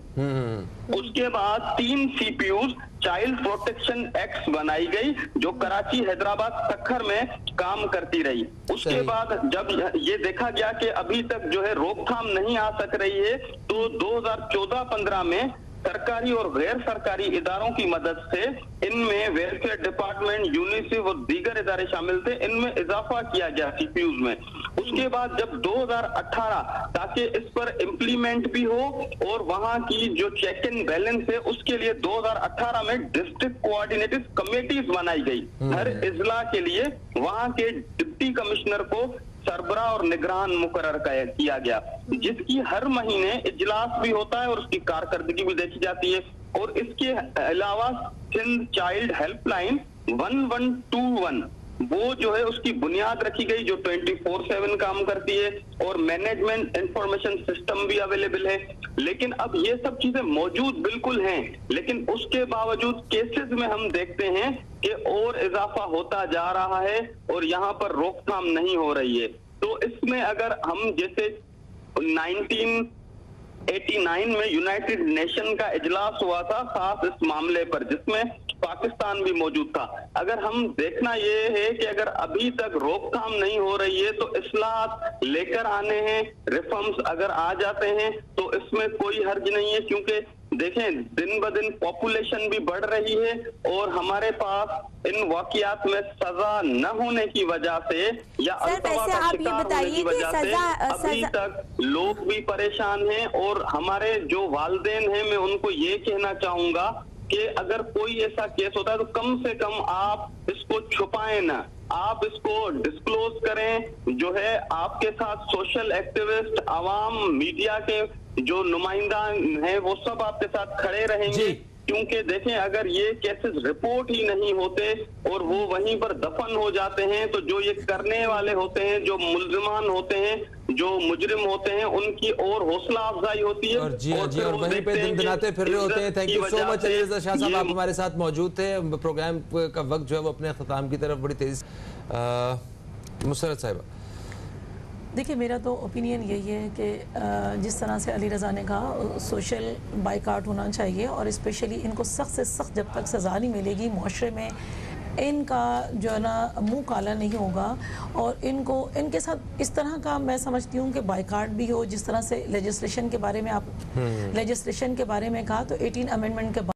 उसके बाद 3 CPUs चाइल्ड प्रोटेक्शन एक्ट बनाई गई जो कराची, हैदराबाद, सक्खर में काम करती रही। उसके बाद जब ये देखा गया कि अभी तक जो है रोकथाम नहीं आ सक रही है, तो 2014-15 में सरकारी और गैर सरकारी इदारों की मदद से इनमें वेलफेयर डिपार्टमेंट, यूनिसेफ और दीगर इदारे शामिल थे, इनमें इजाफा किया गया CPUs में। उसके बाद जब 2018 ताकि इस पर इम्प्लीमेंट भी हो और वहां की जो चेक एंड बैलेंस है उसके लिए 2018 में डिस्ट्रिक्ट कोऑर्डिनेटिव कमेटीज बनाई गई। हर इजला के लिए वहां के डिप्टी कमिश्नर को सरबरा और निगरान मुकर्रर किया गया, जिसकी हर महीने इजलास भी होता है और उसकी कारकर्दगी भी देखी जाती है। और इसके अलावा सिंध चाइल्ड हेल्पलाइन 1121 वो जो है उसकी बुनियाद रखी गई जो 24/7 काम करती है और मैनेजमेंट इंफॉर्मेशन सिस्टम भी अवेलेबल है। लेकिन अब ये सब चीजें मौजूद बिल्कुल हैं, लेकिन उसके बावजूद केसेस में हम देखते हैं कि और इजाफा होता जा रहा है और यहाँ पर रोकथाम नहीं हो रही है। तो इसमें अगर हम जैसे 1989 में यूनाइटेड नेशन का इजलास हुआ था खास इस मामले पर जिसमें पाकिस्तान भी मौजूद था। अगर हम देखना ये है कि अगर अभी तक रोकथाम नहीं हो रही है तो इस्लाहात लेकर आने हैं, रिफॉर्म्स अगर आ जाते हैं तो इसमें कोई हर्ज नहीं है, क्योंकि देखें दिन ब दिन पॉपुलेशन भी बढ़ रही है और हमारे पास इन वाकयात में सजा न होने की वजह से या अल्तवा का शिकार होने की वजह से अभी तक लोग भी परेशान हैं। और हमारे जो वालिदैन हैं मैं उनको ये कहना चाहूंगा कि अगर कोई ऐसा केस होता है तो कम से कम आप इसको छुपाएं ना, आप इसको डिस्क्लोज करें। जो है आपके साथ सोशल एक्टिविस्ट, आवाम, मीडिया के जो नुमाइंदा हैं वो सब आपके साथ खड़े रहेंगे। जी। क्योंकि देखें, अगर ये केसेस रिपोर्ट ही नहीं होते और वो वहीं पर दफन हो जाते हैं, तो जो ये करने वाले होते हैं, जो मुल्जिमान होते हैं, जो मुजरिम होते हैं, उनकी और हौसला अफजाई होती है। और जी हाँ जी, और फिर वो वहीं पे देखते हैं दिनदिनाते कि फिर रहे होते हैं। थैंक यू इज्जत सो की मच वजह अली से रज़ा शाह साहब, ये आप हमारे साथ मौजूद थे। प्रोग्राम का वक्त जो है वो अपने अख्ताम की तरफ बड़ी तेज़ी। मुसरत साहिबा, देखिए, मेरा तो ओपिनियन यही है कि जिस तरह से अली रज़ा ने कहा, सोशल बाइकाट होना चाहिए और स्पेशली इनको सख्त से सख्त जब तक सज़ा नहीं मिलेगी, मुआशरे में इनका जो है ना मुंह काला नहीं होगा। और इनको इनके साथ इस तरह का मैं समझती हूँ कि बाइकाट भी हो, जिस तरह से लेजिस्लेशन के बारे में आप लेजिस्लेशन के बारे में कहा, तो 18 अमेंडमेंट के